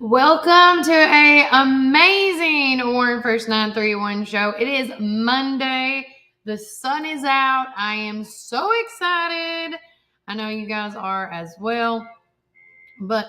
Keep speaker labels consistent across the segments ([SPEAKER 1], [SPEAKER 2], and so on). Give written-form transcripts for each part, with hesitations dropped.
[SPEAKER 1] Welcome to a amazing Warren First 931 show. It is Monday. The sun is out. I am so excited. I know you guys are as well. But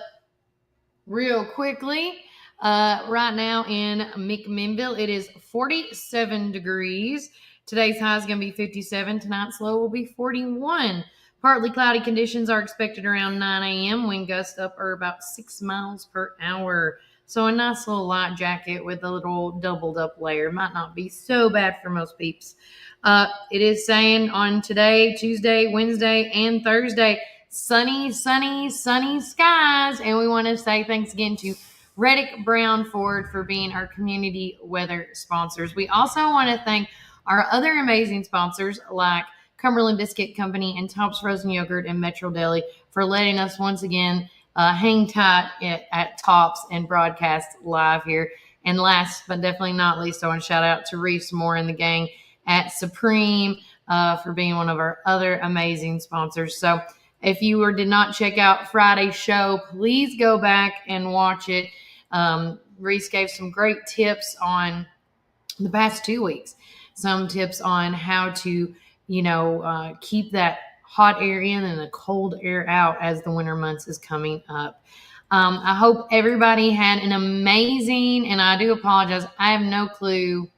[SPEAKER 1] real quickly, right now in McMinnville, it is 47 degrees. Today's high is going to be 57. Tonight's low will be 41. Partly cloudy conditions are expected around 9 a.m. Wind gusts up are about 6 miles per hour. So a nice little light jacket with a little doubled up layer might not be so bad for most peeps. It is saying on today, Tuesday, Wednesday, and Thursday, sunny skies. And we want to say thanks again to Reddick Brown Ford for being our community weather sponsors. We also want to thank our other amazing sponsors like Cumberland Biscuit Company and Tops Frozen Yogurt and Metro Deli for letting us once again hang tight at Tops and broadcast live here. And last but definitely not least, I want to shout out to Reese Moore and the gang at Supreme for being one of our other amazing sponsors. So if you did not check out Friday's show, please go back and watch it. Reese gave some great tips on the past 2 weeks, some tips on how to keep that hot air in and the cold air out as the winter months is coming up. I hope everybody had an amazing, and I do apologize, I have no clue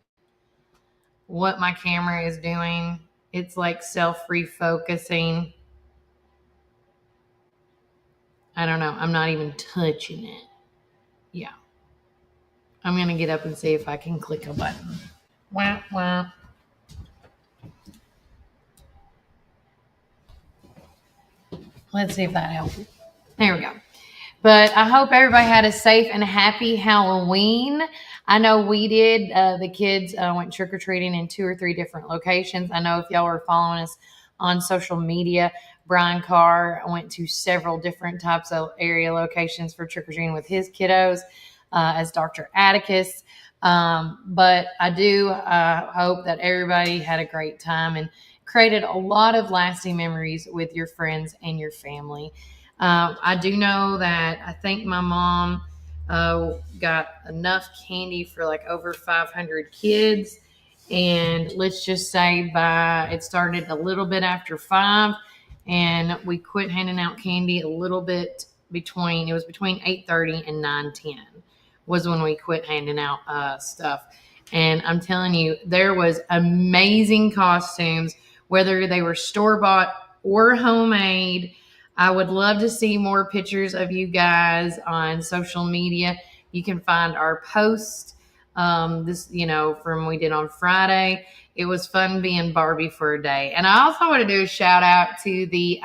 [SPEAKER 1] what my camera is doing. It's like self-refocusing. I don't know. I'm not even touching it. Yeah. I'm going to get up and see if I can click a button. Wah, wah. Let's see if that helps. There we go. But I hope everybody had a safe and happy Halloween. I know we did. The kids went trick-or-treating in 2 or 3 different locations. I know if y'all were following us on social media, Brian Carr went to several different types of area locations for trick-or-treating with his kiddos as Dr. Atticus. But I do hope that everybody had a great time and created a lot of lasting memories with your friends and your family. I do know that I think my mom got enough candy for like over 500 kids. And let's just say it started a little bit after 5, and we quit handing out candy a little bit between 8:30 and 9:10 was when we quit handing out stuff. And I'm telling you, there was amazing costumes, whether they were store-bought or homemade. I would love to see more pictures of you guys on social media. You can find our post from we did on Friday. It was fun being Barbie for a day. And I also want to do a shout out to the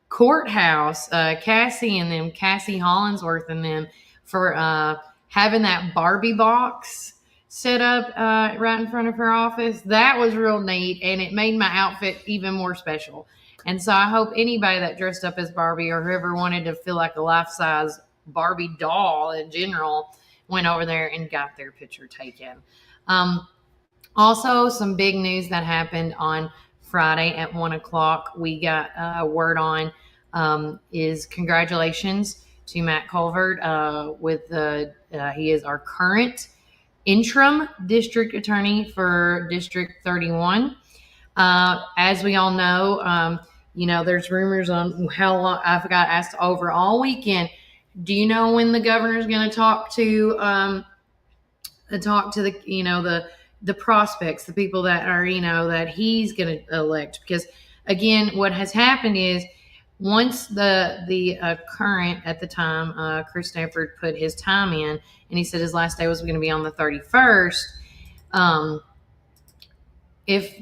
[SPEAKER 1] courthouse, Cassie Hollinsworth and them for having that Barbie box set up right in front of her office. That was real neat, and it made my outfit even more special. And so I hope anybody that dressed up as Barbie or whoever wanted to feel like a life-size Barbie doll in general went over there and got their picture taken. Also, some big news that happened on Friday at 1 o'clock we got word on is congratulations to Matt Colvert he is our current interim district attorney for District 31. As we all know, there's rumors on how long. I got asked over all weekend. Do you know when the governor is going to talk to the prospects, the people that are that he's going to elect? Because again, what has happened is once the current at the time, Chris Stanford put his time in, and he said his last day was going to be on the 31st. If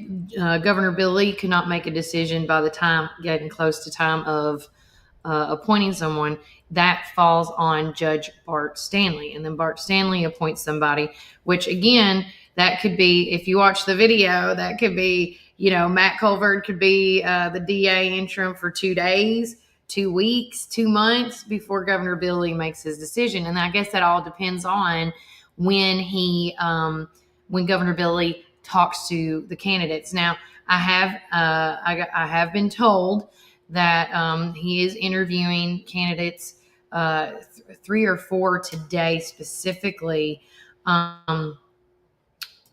[SPEAKER 1] Governor Bill Lee could not make a decision by the time getting close to time of appointing someone, that falls on Judge Bart Stanley. And then Bart Stanley appoints somebody, which again, that could be, if you watch the video, that could be, Matt Colvert could be the DA interim for 2 days, 2 weeks, 2 months before Governor Bill Lee makes his decision. And I guess that all depends on when Governor Bill Lee talks to the candidates. Now, I have been told that he is interviewing candidates 3 or 4 today specifically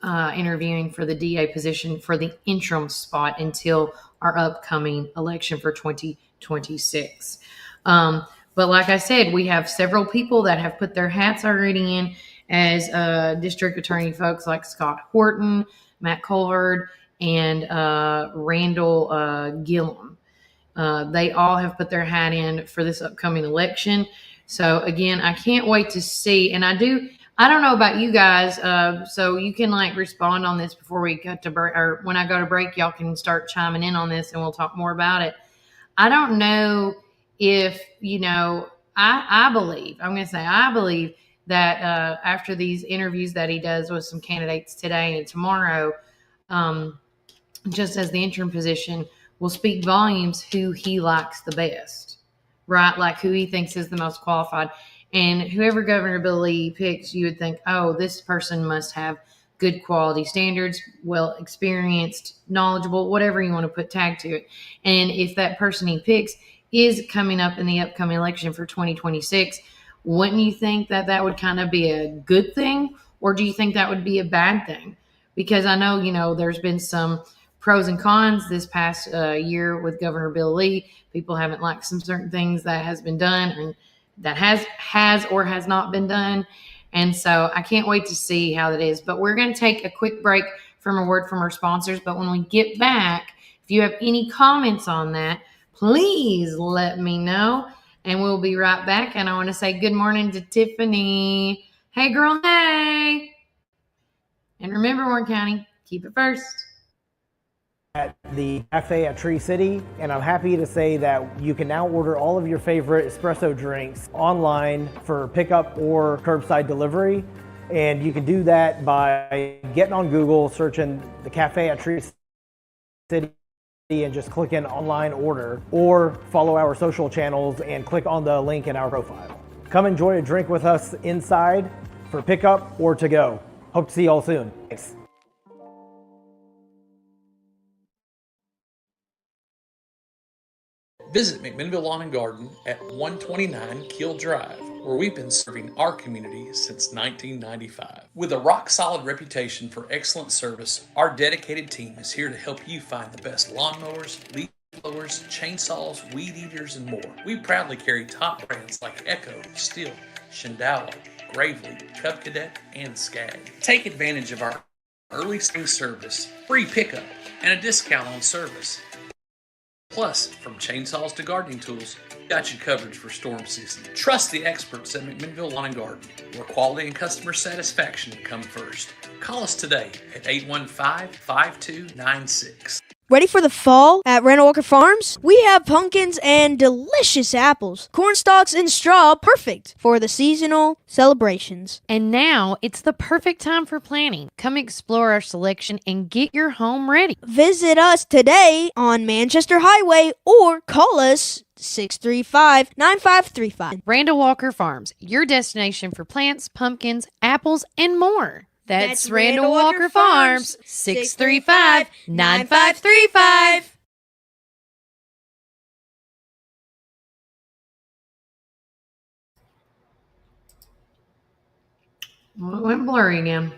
[SPEAKER 1] interviewing for the DA position for the interim spot until our upcoming election for 2026. But like I said, we have several people that have put their hats already in as district attorney folks like Scott Horton, Matt Colvard, and Randall Gillum. They all have put their hat in for this upcoming election. So again, I can't wait to see. And I don't know about you guys. So you can respond on this before we cut to break, or when I go to break, y'all can start chiming in on this and we'll talk more about it. I don't know if, I believe that after these interviews that he does with some candidates today and tomorrow, just as the interim position, will speak volumes who he likes the best, right? Like who he thinks is the most qualified. And whoever Governor Bill Lee picks, you would think, oh, this person must have good quality standards, well experienced, knowledgeable, whatever you want to put tag to it. And if that person he picks is coming up in the upcoming election for 2026, wouldn't you think that that would kind of be a good thing? Or do you think that would be a bad thing? Because I know, there's been some pros and cons this past year with Governor Bill Lee. People haven't liked some certain things that has been done and that has or has not been done. And so I can't wait to see how that is. But we're going to take a quick break from a word from our sponsors. But when we get back, if you have any comments on that, please let me know. And we'll be right back. And I want to say good morning to Tiffany. Hey, girl, hey. And remember, Warren County, keep it first.
[SPEAKER 2] At the cafe at Tree City, and I'm happy to say that you can now order all of your favorite espresso drinks online for pickup or curbside delivery. And you can do that by getting on Google, searching the cafe at Tree City, and just click in online order, or follow our social channels and click on the link in our profile. Come enjoy a drink with us inside for pickup or to go. Hope to see you all soon. Thanks.
[SPEAKER 3] Visit McMinnville Lawn and Garden at 129 Keel Drive, where we've been serving our community since 1995. With a rock-solid reputation for excellent service, our dedicated team is here to help you find the best lawnmowers, leaf blowers, chainsaws, weed eaters, and more. We proudly carry top brands like Echo, Stihl, Shindala, Gravely, Cub Cadet, and Skag. Take advantage of our early spring service, free pickup, and a discount on service. Plus, from chainsaws to gardening tools, we got you covered for storm season. Trust the experts at McMinnville Lawn and Garden, where quality and customer satisfaction come first. Call us today at 815-5296.
[SPEAKER 4] Ready for the fall at Randall Walker Farms? We have pumpkins and delicious apples, corn stalks and straw, perfect for the seasonal celebrations.
[SPEAKER 1] And now it's the perfect time for planting. Come explore our selection and get your home ready.
[SPEAKER 4] Visit us today on Manchester Highway or call us 635-9535.
[SPEAKER 1] Randall Walker Farms, your destination for plants, pumpkins, apples, and more. That's Randall Walker Farms, 635-9535. Well, it went blurry again.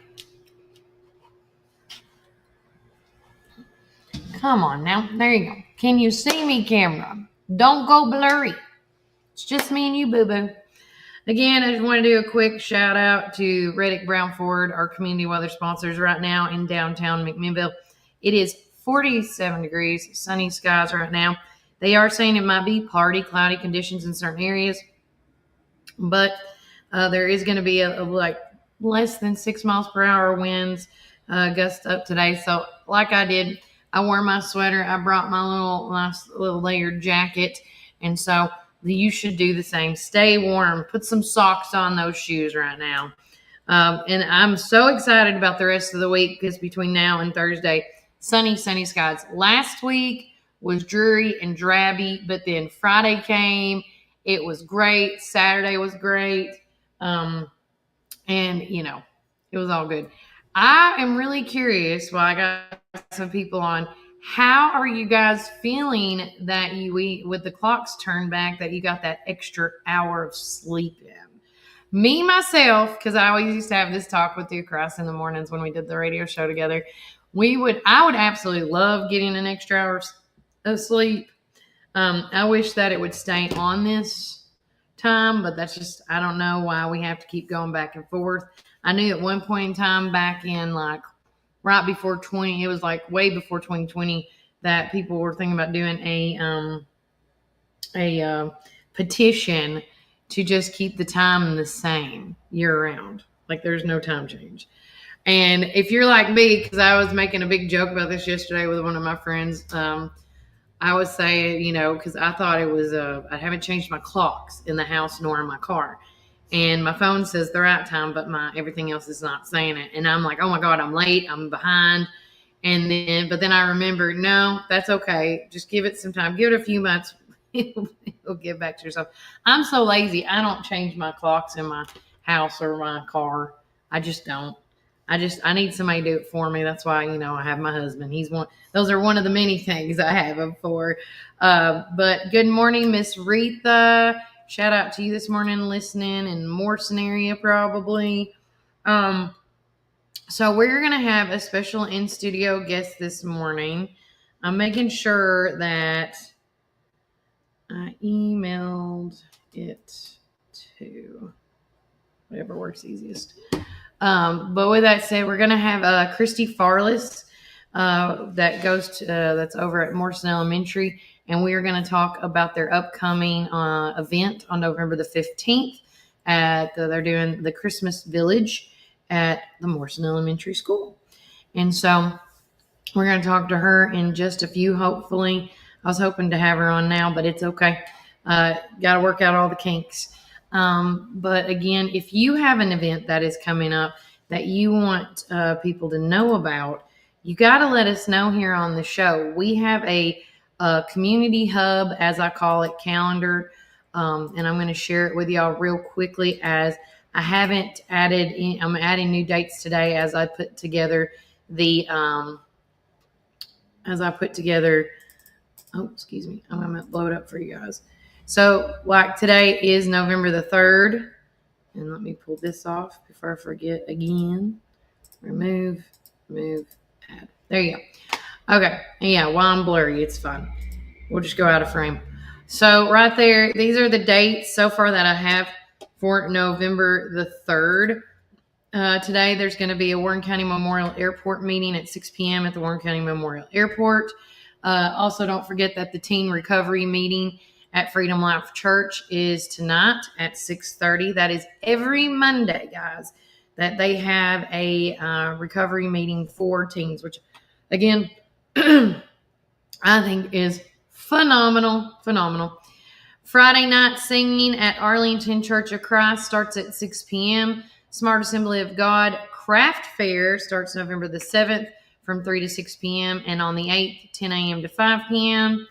[SPEAKER 1] Come on now. There you go. Can you see me, camera? Don't go blurry. It's just me and you, boo-boo. Again, I just want to do a quick shout out to Reddick Brown Ford, our community weather sponsors right now in downtown McMinnville. It is 47 degrees, sunny skies right now. They are saying it might be partly cloudy conditions in certain areas, but there is going to be a less than 6 miles per hour winds gust up today. So like I did, I wore my sweater. I brought my nice little layered jacket. And so you should do the same. Stay warm. Put some socks on those shoes right now. And I'm so excited about the rest of the week because between now and Thursday, sunny skies. Last week was dreary and drabby, but then Friday came. It was great. Saturday was great. And, it was all good. I am really curious while I got some people on How are you guys feeling that with the clocks turned back, that you got that extra hour of sleep in? Me, myself, because I always used to have this talk with you, Cross, in the mornings when we did the radio show together. I would absolutely love getting an extra hour of sleep. I wish that it would stay on this time, but that's just, I don't know why we have to keep going back and forth. I knew at one point in time back in like right before 20, it was like way before 2020, that people were thinking about doing a petition to just keep the time the same year round. Like there's no time change. And if you're like me, because I was making a big joke about this yesterday with one of my friends, I was saying, because I thought it was, I haven't changed my clocks in the house nor in my car. And my phone says the right time, but everything else is not saying it. And I'm like, oh my God, I'm late. I'm behind. But then I remember, no, that's okay. Just give it some time. Give it a few months. It'll get back to yourself. I'm so lazy. I don't change my clocks in my house or my car. I just don't. I need somebody to do it for me. That's why, I have my husband. Those are one of the many things I have him for. But good morning, Miss Retha. Shout out to you this morning, listening in Morrison area, probably. So we're going to have a special in-studio guest this morning. I'm making sure that I emailed it to whatever works easiest. But with that said, we're going to have Christy Farless that's over at Morrison Elementary, and we are going to talk about their upcoming event on November the 15th. They're doing the Christmas Village at the Morrison Elementary School. And so we're going to talk to her in just a few, hopefully. I was hoping to have her on now, but it's okay. Got to work out all the kinks. But again, if you have an event that is coming up that you want people to know about, you got to let us know here on the show. We have a community hub, as I call it, calendar, and I'm going to share it with y'all real quickly, as I haven't added in. I'm adding new dates today as I put together oh, excuse me. I'm going to blow it up for you guys. So like today is November the 3rd. And let me pull this off before I forget again. Remove, add. There you go. Okay. Yeah, while I'm blurry, it's fine. We'll just go out of frame. So right there, these are the dates so far that I have for November the 3rd. Today, there's going to be a Warren County Memorial Airport meeting at 6 p.m. at the Warren County Memorial Airport. Also, don't forget that the teen recovery meeting at Freedom Life Church is tonight at 6:30. That is every Monday, guys, that they have a recovery meeting for teens, which, again, I think is phenomenal. Friday night singing at Arlington Church of Christ starts at 6 p.m. Smart Assembly of God Craft Fair starts November the 7th from 3 to 6 p.m. and on the 8th, 10 a.m. to 5 p.m.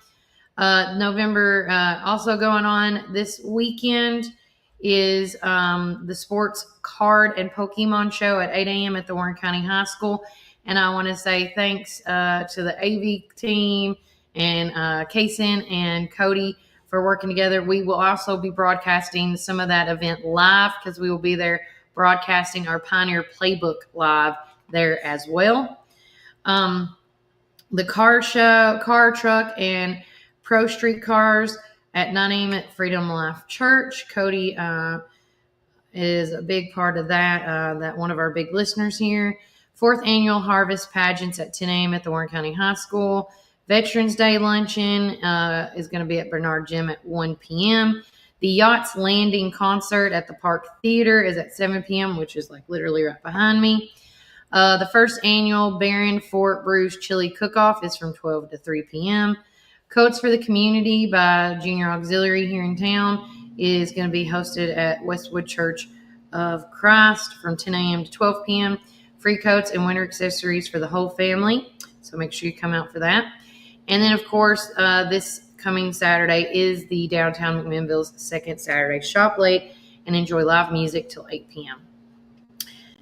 [SPEAKER 1] November, also going on this weekend is the Sports Card and Pokemon Show at 8 a.m. at the Warren County High School. And I want to say thanks to the AV team and Kaysen and Cody for working together. We will also be broadcasting some of that event live, because we will be there broadcasting our Pioneer Playbook live there as well. The car truck, and Pro Street Cars at 9 a.m. at Freedom Life Church. Cody is a big part of that one of our big listeners here. 4th Annual Harvest Pageants at 10 a.m. at the Warren County High School. Veterans Day Luncheon is going to be at Bernard Gym at 1 p.m. The Yachts Landing Concert at the Park Theater is at 7 p.m., which is like literally right behind me. The 1st Annual Barron Fort Bruce Chili Cook-Off is from 12 to 3 p.m. Codes for the Community by Junior Auxiliary here in town is going to be hosted at Westwood Church of Christ from 10 a.m. to 12 p.m. Free coats and winter accessories for the whole family, so make sure you come out for that. And then, of course, this coming Saturday is the Downtown McMinnville's second Saturday Shop Late and enjoy live music till 8 p.m.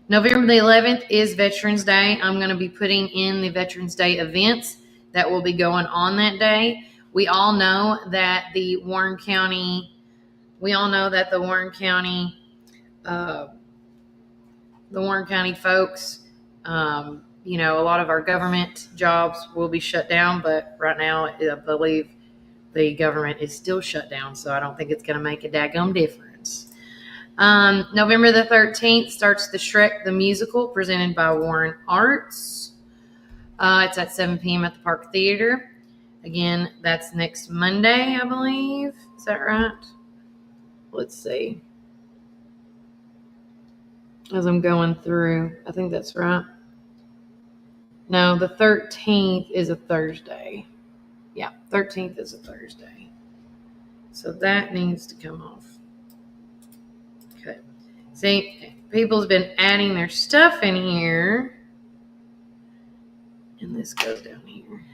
[SPEAKER 1] November the 11th is Veterans Day. I'm going to be putting in the Veterans Day events that will be going on that day. We all know that the Warren County folks, a lot of our government jobs will be shut down, but right now I believe the government is still shut down, so I don't think it's going to make a daggum difference. November the 13th starts the Shrek the Musical, presented by Warren Arts. It's at 7 p.m. at the Park Theater. Again, that's next Monday, I believe. Is that right? Let's see. As I'm going through, I think that's right. No, the 13th is a Thursday. Yeah, 13th is a Thursday. So that needs to come off. Okay. See, people's been adding their stuff in here. And this goes down here.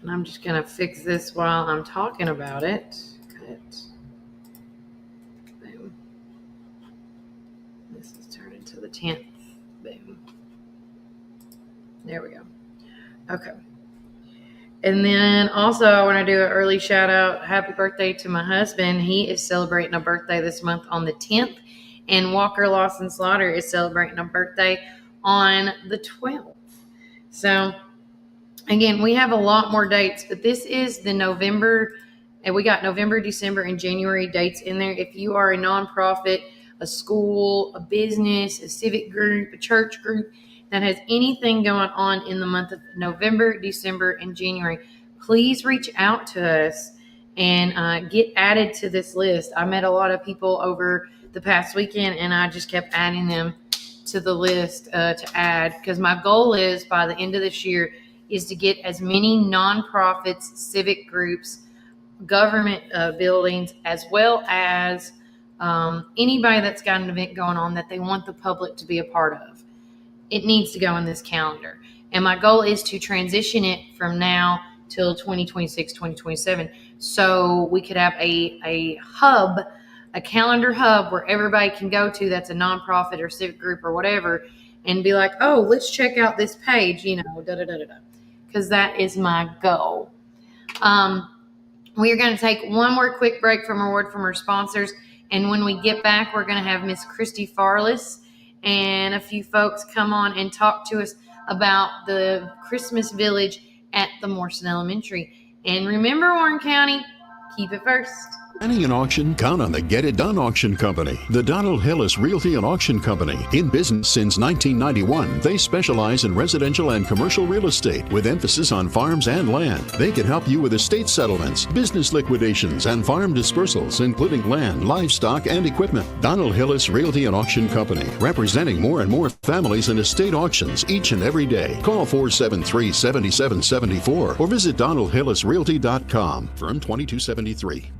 [SPEAKER 1] And I'm just going to fix this while I'm talking about it. Cut. Boom. This is turning to the 10th. Boom. There we go. Okay. And then also I want to do an early shout out. Happy birthday to my husband. He is celebrating a birthday this month on the 10th. And Walker Lawson Slaughter is celebrating a birthday on the 12th. So again, we have a lot more dates, but this is the November, and we got November, December, and January dates in there. If you are a nonprofit, a school, a business, a civic group, a church group that has anything going on in the month of November, December, and January, please reach out to us and get added to this list. I met a lot of people over the past weekend, and I just kept adding them to the list to add, because my goal is by the end of this year is to get as many nonprofits, civic groups, government buildings, as well as anybody that's got an event going on that they want the public to be a part of. It needs to go in this calendar. And my goal is to transition it from now till 2026, 2027. So we could have a hub, a calendar hub where everybody can go to that's a nonprofit or civic group or whatever and be like, oh, let's check out this page, because that is my goal. We are going to take one more quick break from a word from our sponsors. And when we get back, we're going to have Miss Christy Farless and a few folks come on and talk to us about the Christmas Village at the Morrison Elementary. And remember, Warren County, keep it first.
[SPEAKER 5] Planning an auction? Count on the Get It Done Auction Company. The Donald Hillis Realty and Auction Company. In business since 1991, they specialize in residential and commercial real estate with emphasis on farms and land. They can help you with estate settlements, business liquidations, and farm dispersals, including land, livestock, and equipment. Donald Hillis Realty and Auction Company, representing more and more families in estate auctions each and every day. Call 473-7774 or visit DonaldHillisRealty.com. Firm 2273.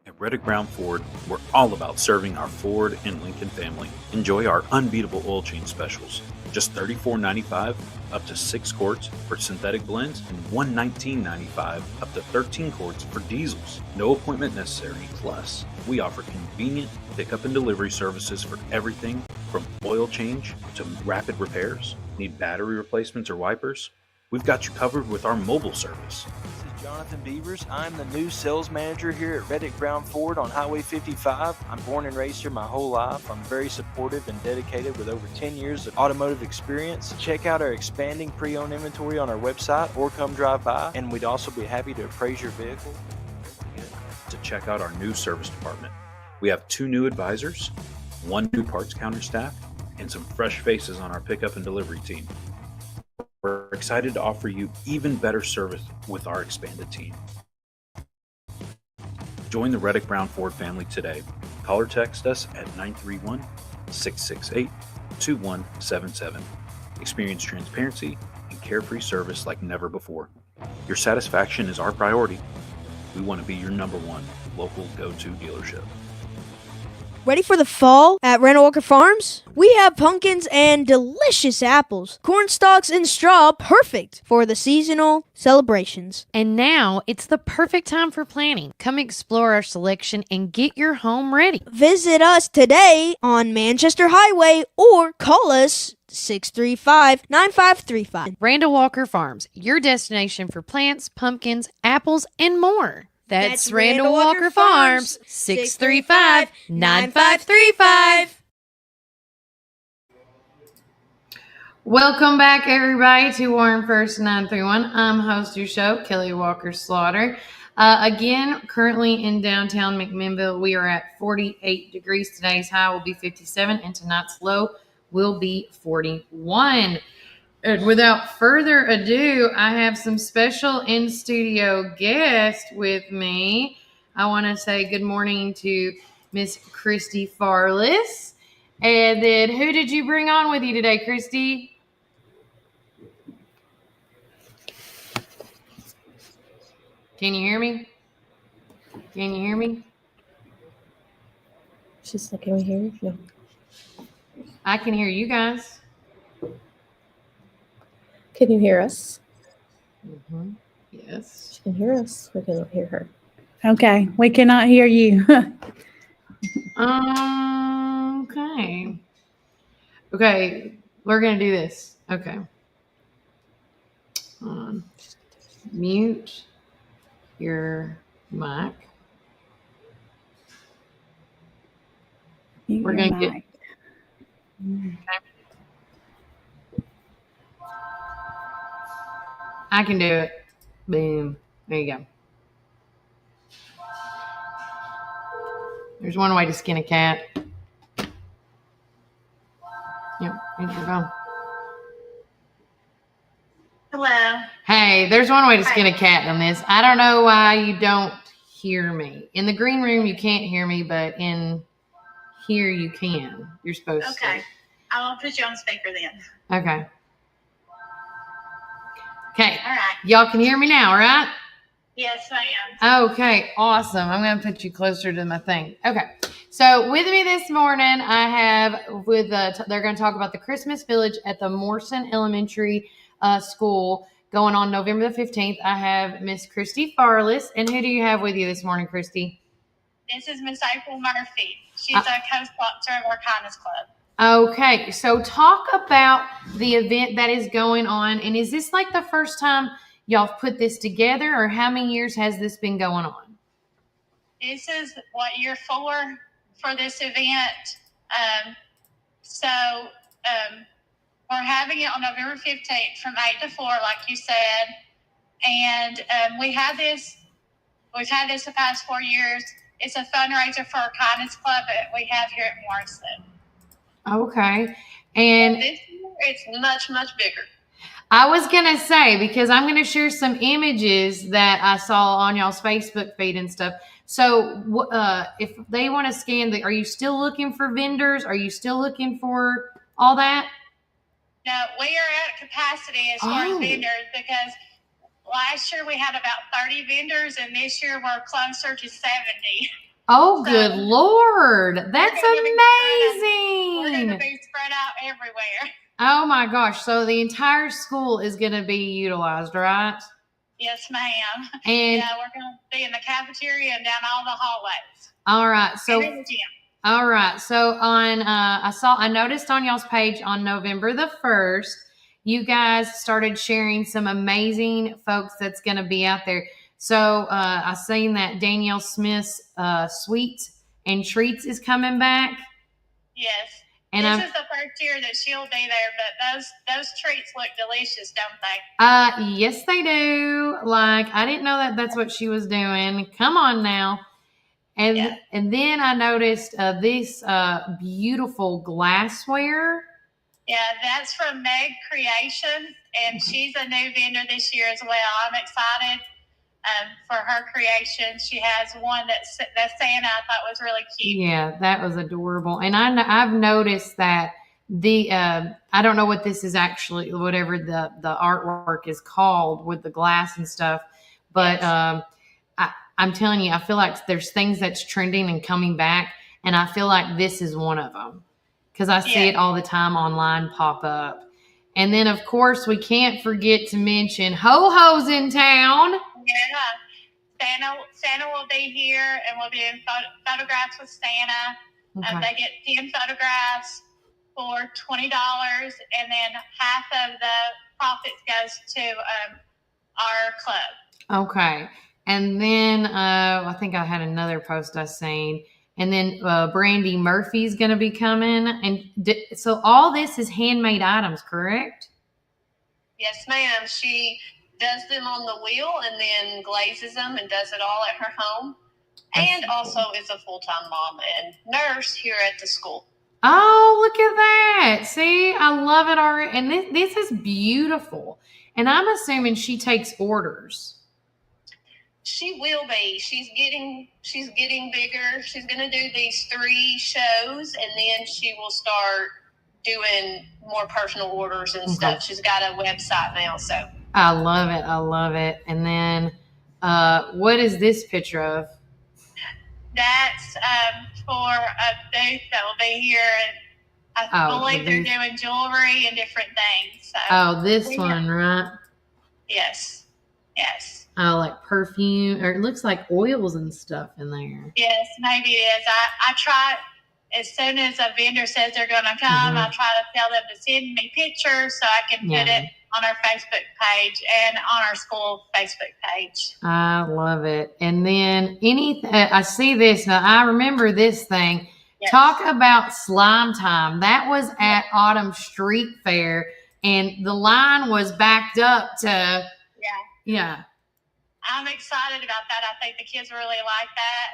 [SPEAKER 6] At Reddick Brown Ford, we're all about serving our Ford and Lincoln family. Enjoy our unbeatable oil change specials. Just $34.95 up to 6 quarts for synthetic blends and $119.95 up to 13 quarts for diesels. No appointment necessary. Plus, we offer convenient pickup and delivery services for everything from oil change to rapid repairs. Need battery replacements or wipers? We've got you covered with our mobile service.
[SPEAKER 7] Jonathan Beavers. I'm the new sales manager here at Reddick Brown Ford on Highway 55. I'm born and raised here my whole life. I'm very supportive and dedicated with over 10 years of automotive experience. Check out our expanding pre-owned inventory on our website or come drive by, and we'd also be happy to appraise your vehicle.
[SPEAKER 6] To check out our new service department. We have 2 new advisors, 1 new parts counter staff, and some fresh faces on our pickup and delivery team. We're excited to offer you even better service with our expanded team. Join the Reddick Brown Ford family today. Call or text us at 931-668-2177. Experience transparency and carefree service like never before. Your satisfaction is our priority. We want to be your #1 local go-to dealership.
[SPEAKER 4] Ready for the fall at Randall Walker Farms? We have pumpkins and delicious apples. Corn stalks and straw, perfect for the seasonal celebrations.
[SPEAKER 1] And now it's the perfect time for planting. Come explore our selection and get your home ready.
[SPEAKER 4] Visit us today on Manchester Highway or call us 635-9535.
[SPEAKER 1] Randall Walker Farms, your destination for plants, pumpkins, apples, and more. That's Randall Walker Farms, 635-9535. Welcome back, everybody, to Warren First 931. I'm host of your show, Kelly Walker Slaughter. Again, currently in downtown McMinnville, we are at 48 degrees. Today's high will be 57, and tonight's low will be 41. And without further ado, I have some special in-studio guests with me. I want to say good morning to Miss Christy Farless. And then who did you bring on with you today, Christy? Can you hear me? Can you hear me?
[SPEAKER 8] She's like, can we hear you? No.
[SPEAKER 1] I can hear you guys.
[SPEAKER 8] Can you hear us?
[SPEAKER 1] Mm-hmm. Yes.
[SPEAKER 8] She can hear us. We cannot hear her.
[SPEAKER 9] Okay, we cannot hear you.
[SPEAKER 1] Okay. Okay, we're going to do this. Okay. Mute your mic. We're going to get... Okay. I can do it. Boom. There you go. There's one way to skin a cat. Yep, here's your phone.
[SPEAKER 10] Hello.
[SPEAKER 1] Hey, there's one way to skin a cat on this. I don't know why you don't hear me. In the green room, you can't hear me, but in here, you can. You're supposed to.
[SPEAKER 10] Okay. I'll put you on speaker then.
[SPEAKER 1] Okay. Okay.
[SPEAKER 10] All right.
[SPEAKER 1] Y'all can hear me now, right?
[SPEAKER 10] Yes, ma'am.
[SPEAKER 1] Okay, awesome. I'm going to put you closer to my thing. Okay. So with me this morning, I have they're going to talk about the Christmas Village at the Morrison Elementary School going on November the 15th. I have Miss Christy Farless. And who do you have with you this morning, Christy?
[SPEAKER 10] This is Miss April Murphy. She's a co-sponsor of our Kindness Club.
[SPEAKER 1] Okay, so talk about the event that is going on. And is this like the first time y'all put this together, or how many years has this been going on?
[SPEAKER 10] This is year 4 for this event. We're having it on November 15th from 8 to 4, like you said. And we've had this the past 4 years. It's a fundraiser for our Kindness Club that we have here at Morrison.
[SPEAKER 1] Okay. And
[SPEAKER 10] this year, it's much, much bigger.
[SPEAKER 1] I was going to say, because I'm going to share some images that I saw on y'all's Facebook feed and stuff. So if they want to scan, are you still looking for vendors? Are you still looking for all that?
[SPEAKER 10] No, we are at capacity as far as vendors, because last year we had about 30 vendors, and this year we're closer to 70.
[SPEAKER 1] Oh, so, good Lord. That's amazing.
[SPEAKER 10] We're going to be spread out everywhere.
[SPEAKER 1] Oh, my gosh. So the entire school is going to be utilized, right?
[SPEAKER 10] Yes, ma'am.
[SPEAKER 1] And
[SPEAKER 10] we're going to be in the cafeteria and down all the hallways.
[SPEAKER 1] All right. So,
[SPEAKER 10] and in the gym.
[SPEAKER 1] All right. So I noticed on y'all's page on November the 1st, you guys started sharing some amazing folks that's going to be out there. So I seen that Danielle Smith's Sweets and Treats is coming back.
[SPEAKER 10] Yes. And this is the first year that she'll be there, but those treats look delicious, don't they?
[SPEAKER 1] Yes, they do. Like, I didn't know that's what she was doing. Come on now. And then I noticed this beautiful glassware.
[SPEAKER 10] Yeah, that's from Meg Creation, and she's a new vendor this year as well. I'm excited for her creation. She has one that Santa I thought was really cute.
[SPEAKER 1] Yeah, that was adorable. And I've noticed that I don't know what this is actually, whatever the artwork is called with the glass and stuff, but I'm telling you, I feel like there's things that's trending and coming back. And I feel like this is one of them because I see it all the time online pop up. And then, of course, we can't forget to mention Ho-Ho's in town.
[SPEAKER 10] Yeah. Santa will be here, and we'll be in photographs with Santa.
[SPEAKER 1] Okay.
[SPEAKER 10] They get 10 photographs for $20, and then half of the profits goes to our club.
[SPEAKER 1] Okay. And then I think I had another post I seen. And then Brandy Murphy's going to be coming. And so all this is handmade items, correct?
[SPEAKER 10] Yes, ma'am. She does them on the wheel and then glazes them and does it all at her home. And also is a full-time mom and nurse here at the school.
[SPEAKER 1] Oh, look at that. See, I love it already. And this is beautiful. And I'm assuming she takes orders.
[SPEAKER 10] She will be. She's getting bigger. She's going to do these 3 shows, and then she will start doing more personal orders and stuff. She's got a website now, so.
[SPEAKER 1] I love it. I love it. And then what is this picture of?
[SPEAKER 10] That's for a booth that will be here. I believe they're doing jewelry and different things. So
[SPEAKER 1] this one, right?
[SPEAKER 10] Yes. Yes.
[SPEAKER 1] Oh, like perfume, or it looks like oils and stuff in there.
[SPEAKER 10] Yes, maybe it is. I try, as soon as a vendor says they're going to come, I try to tell them to send me pictures so I can put it on our Facebook page and on our school Facebook page.
[SPEAKER 1] I love it. And then I see this. Now, I remember this thing. Yes. Talk about slime time. That was at Autumn Street Fair, and the line was backed up to, yeah.
[SPEAKER 10] I'm excited about that. I think the kids really like that.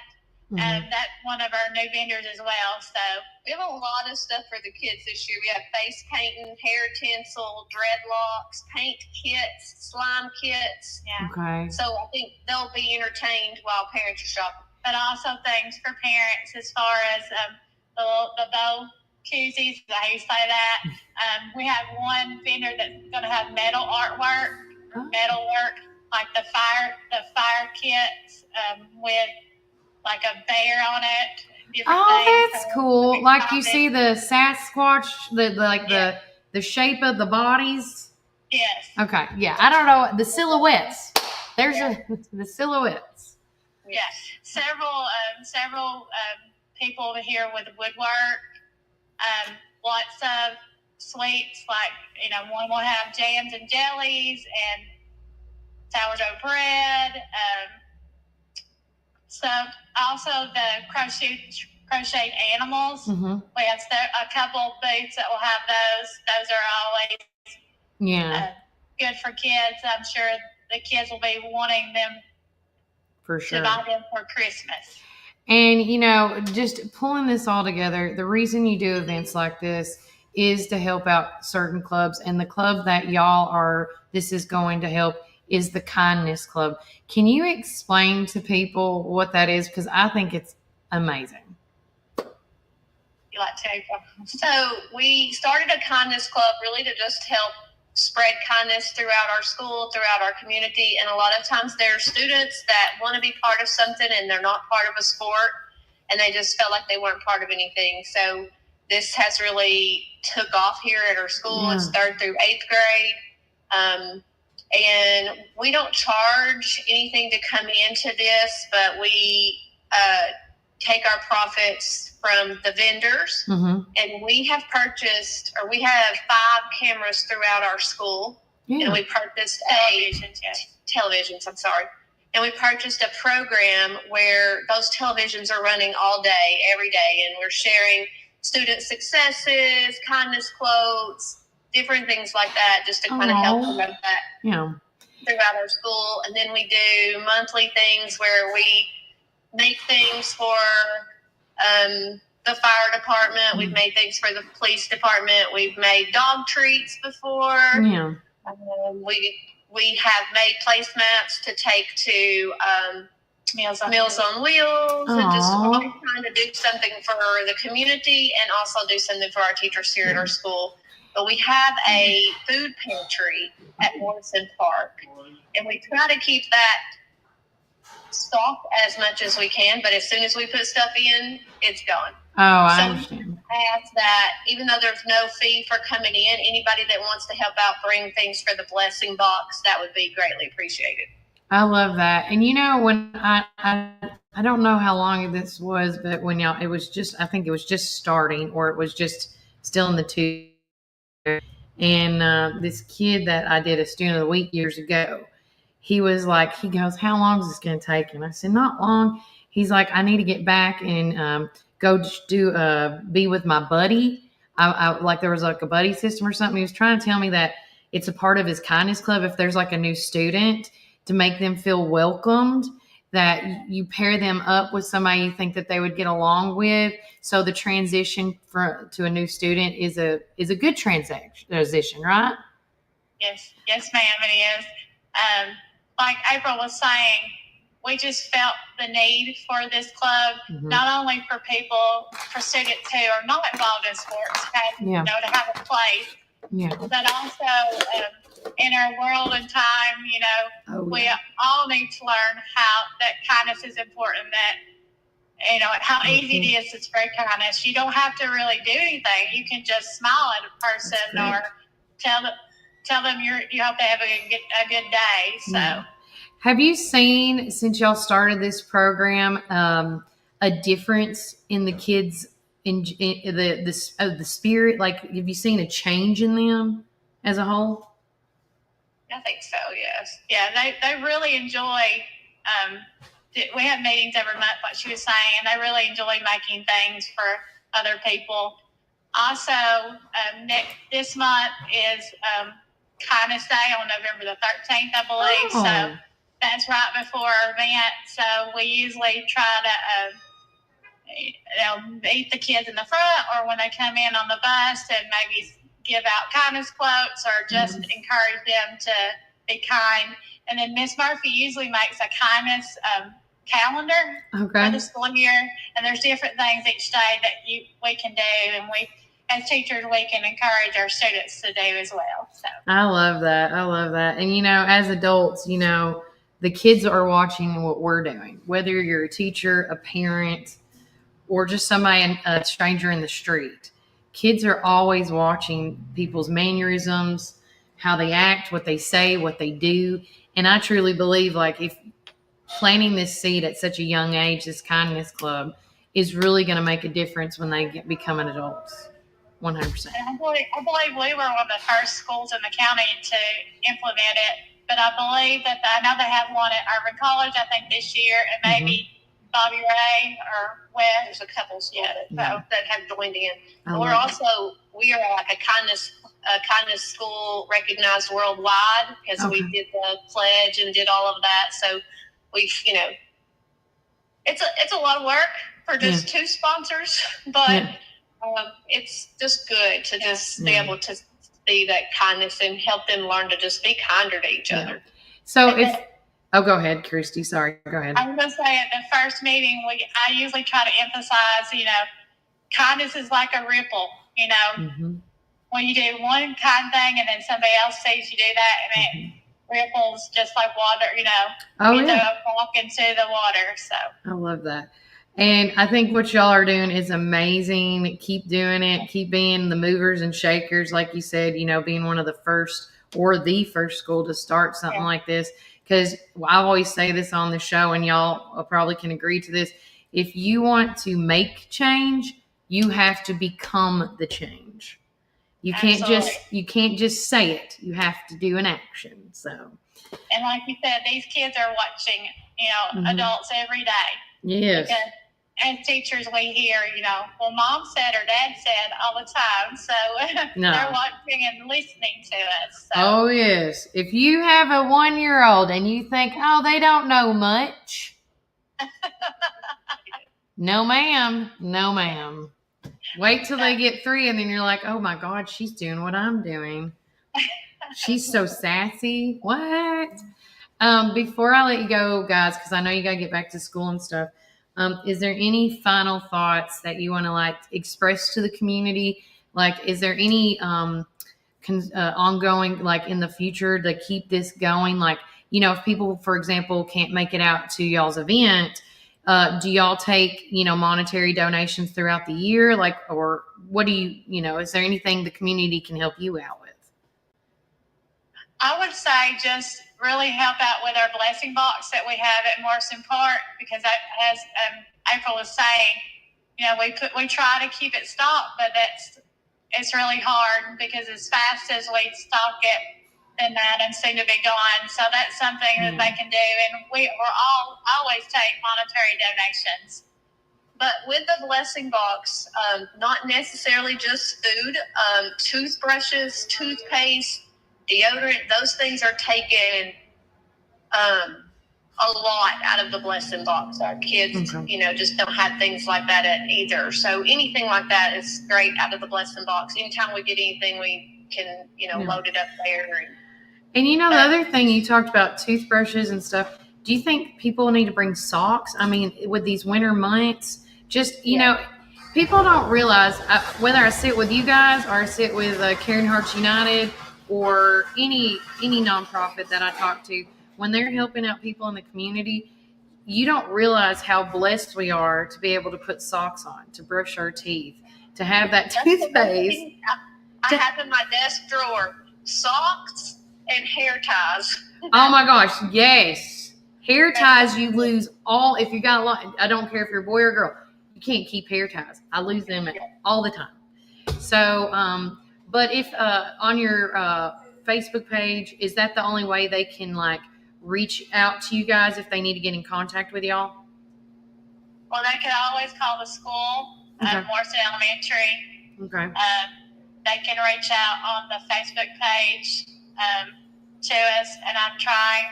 [SPEAKER 10] And that's one of our new vendors as well. So we have a lot of stuff for the kids this year. We have face painting, hair tinsel, dreadlocks, paint kits, slime kits. Yeah.
[SPEAKER 1] Okay.
[SPEAKER 10] So I think they'll be entertained while parents are shopping. But also things for parents as far as the bow koozies, how you say that. We have one vendor that's going to have metal artwork, metal work, like the fire kits with like a bear on it.
[SPEAKER 1] That's cool. Like you see the Sasquatch, the shape of the bodies.
[SPEAKER 10] Yes.
[SPEAKER 1] Okay. Yeah. I don't know the silhouettes. There's the silhouettes.
[SPEAKER 10] Yeah. Several people over here with woodwork. Lots of sweets, like one will have jams and jellies and sourdough bread. So also the crocheted animals. We have a couple booths that will have those. Those are always good for kids. I'm sure the kids will be wanting them
[SPEAKER 1] for sure
[SPEAKER 10] to buy them for Christmas.
[SPEAKER 1] And just pulling this all together, the reason you do events like this is to help out certain clubs, and the club that this is going to help is the Kindness Club. Can you explain to people what that is? Because I think it's amazing.
[SPEAKER 10] You like to? So we started a Kindness Club really to just help spread kindness throughout our school, throughout our community. And a lot of times there are students that want to be part of something and they're not part of a sport, and they just felt like they weren't part of anything. So this has really took off here at our school. It's 3rd through 8th grade. And we don't charge anything to come into this, but we take our profits from the vendors. And we have purchased, or we have 5 cameras throughout our school. And we purchased televisions, I'm sorry. And we purchased a program where those televisions are running all day, every day. And we're sharing student successes, kindness quotes, different things like that, just to kind of help promote that throughout our school. And then we do monthly things where we make things for the fire department. We've made things for the police department. We've made dog treats before. We have made placemats to take to Meals on Wheels, and just really trying to do something for the community and also do something for our teachers here at our school. But we have a food pantry at Morrison Park, and we try to keep that stock as much as we can, but as soon as we put stuff in, it's gone.
[SPEAKER 1] Oh, I
[SPEAKER 10] So
[SPEAKER 1] understand.
[SPEAKER 10] ask that even though there's no fee for coming in, anybody that wants to help out bring things for the blessing box, that would be greatly appreciated.
[SPEAKER 1] I love that. And when I don't know how long this was, but when it was just, I think it was just starting, or it was just still in the two. And this kid that I did a student of the week years ago, he was like, he goes, "How long is this going to take?" And I said, "Not long." He's like, "I need to get back and go be with my buddy." I like there was like a buddy system or something. He was trying to tell me that it's a part of his kindness club. If there's like a new student, to make them feel welcomed, that you pair them up with somebody you think that they would get along with. So the transition to a new student is a good transition, right?
[SPEAKER 10] Yes, ma'am, it is. Like April was saying, we just felt the need for this club, not only for students who are not involved in sports, to have a place, but also in our world and time, we all need to learn how that kindness is important, that how easy it is to spread kindness. You don't have to really do anything. You can just smile at a person or tell them you hope they have a good day. So,
[SPEAKER 1] have you seen, since y'all started this program, a difference in the kids in the spirit? Like, have you seen a change in them as a whole?
[SPEAKER 10] I think so. Yes. Yeah. They really enjoy. We have meetings every month, like she was saying, and they really enjoy making things for other people. Also, this month is Kindness Day on November the 13th, I believe.
[SPEAKER 1] Oh.
[SPEAKER 10] So that's right before our event. So we usually try to meet the kids in the front, or when they come in on the bus, and maybe give out kindness quotes or just encourage them to be kind. And then Miss Murphy usually makes a kindness calendar for the school year, and there's different things each day that we can do, and we as teachers we can encourage our students to do as well. So
[SPEAKER 1] I love that. And as adults, the kids are watching what we're doing, whether you're a teacher, a parent, or just a stranger in the street. Kids are always watching people's mannerisms, how they act, what they say, what they do. And I truly believe, like, if planting this seed at such a young age, this kindness club, is really going to make a difference when they become an adults. 100%.
[SPEAKER 10] I believe we were one of the first schools in the county to implement it, but I believe that I know they have one at Urban College, I think this year, and maybe Bobby Ray or West.
[SPEAKER 8] There's a couple schools
[SPEAKER 10] that have joined in.
[SPEAKER 8] We are like a kindness school recognized worldwide because we did the pledge and did all of that. So we've, it's a lot of work for just two sponsors, but it's just good to just be able to see that kindness and help them learn to just be kinder to each other.
[SPEAKER 1] So go ahead, Christy. Sorry, go ahead.
[SPEAKER 10] I was going to say at the first meeting, I usually try to emphasize, kindness is like a ripple, when you do one kind thing and then somebody else sees you do that, and it ripples just like water, walk into the water. So
[SPEAKER 1] I love that. And I think what y'all are doing is amazing. Keep doing it. Keep being the movers and shakers, like you said, being one of the first or the first school to start something like this. Because I always say this on the show, and y'all probably can agree to this. If you want to make change, you have to become the change. You can't just say it. You have to do an action. So,
[SPEAKER 10] and like you said, these kids are watching, adults every day.
[SPEAKER 1] Yes.
[SPEAKER 10] Because as teachers, we hear, well, mom said or dad said all the time. So they're watching and listening to us. So.
[SPEAKER 1] Oh, yes. If you have a 1-year-old and you think, oh, they don't know much. No, ma'am. No, ma'am. Wait till they get 3, and then you're like, oh, my God, she's doing what I'm doing. She's so sassy. What? Before I let you go, guys, because I know you got to get back to school and stuff, is there any final thoughts that you want to express to the community? Like, is there any ongoing, in the future to keep this going? Like, if people, for example, can't make it out to y'all's event, do y'all take, monetary donations throughout the year? Like, or what do is there anything the community can help you out with?
[SPEAKER 10] I would say just really help out with our blessing box that we have at Morrison Park, because as April was saying, we try to keep it stocked, but it's really hard because as fast as we stock it, then that and seem to be gone. So that's something that they can do, and we're all always take monetary donations.
[SPEAKER 8] But with the blessing box, not necessarily just food, toothbrushes, toothpaste, deodorant, those things are taken a lot out of the blessing box. Our kids, just don't have things like that either. So anything like that is great out of the blessing box. Anytime we get anything, we can, load it up there.
[SPEAKER 1] And the other thing you talked about, toothbrushes and stuff, do you think people need to bring socks? I mean, with these winter months, just, people don't realize, whether I sit with you guys or I sit with Caring Hearts United or any nonprofit that I talk to, when they're helping out people in the community, you don't realize how blessed we are to be able to put socks on, to brush our teeth, to have that toothpaste.
[SPEAKER 8] I have in my desk drawer socks and hair ties.
[SPEAKER 1] Oh my gosh, yes. Hair ties, you lose all, if you got a lot, I don't care if you're a boy or girl, you can't keep hair ties. I lose them all the time. So, but if on your Facebook page, is that the only way they can reach out to you guys if they need to get in contact with y'all?
[SPEAKER 10] Well, they can always call the school, Morrison Elementary.
[SPEAKER 1] Okay.
[SPEAKER 10] They can reach out on the Facebook page to us, and I'm trying,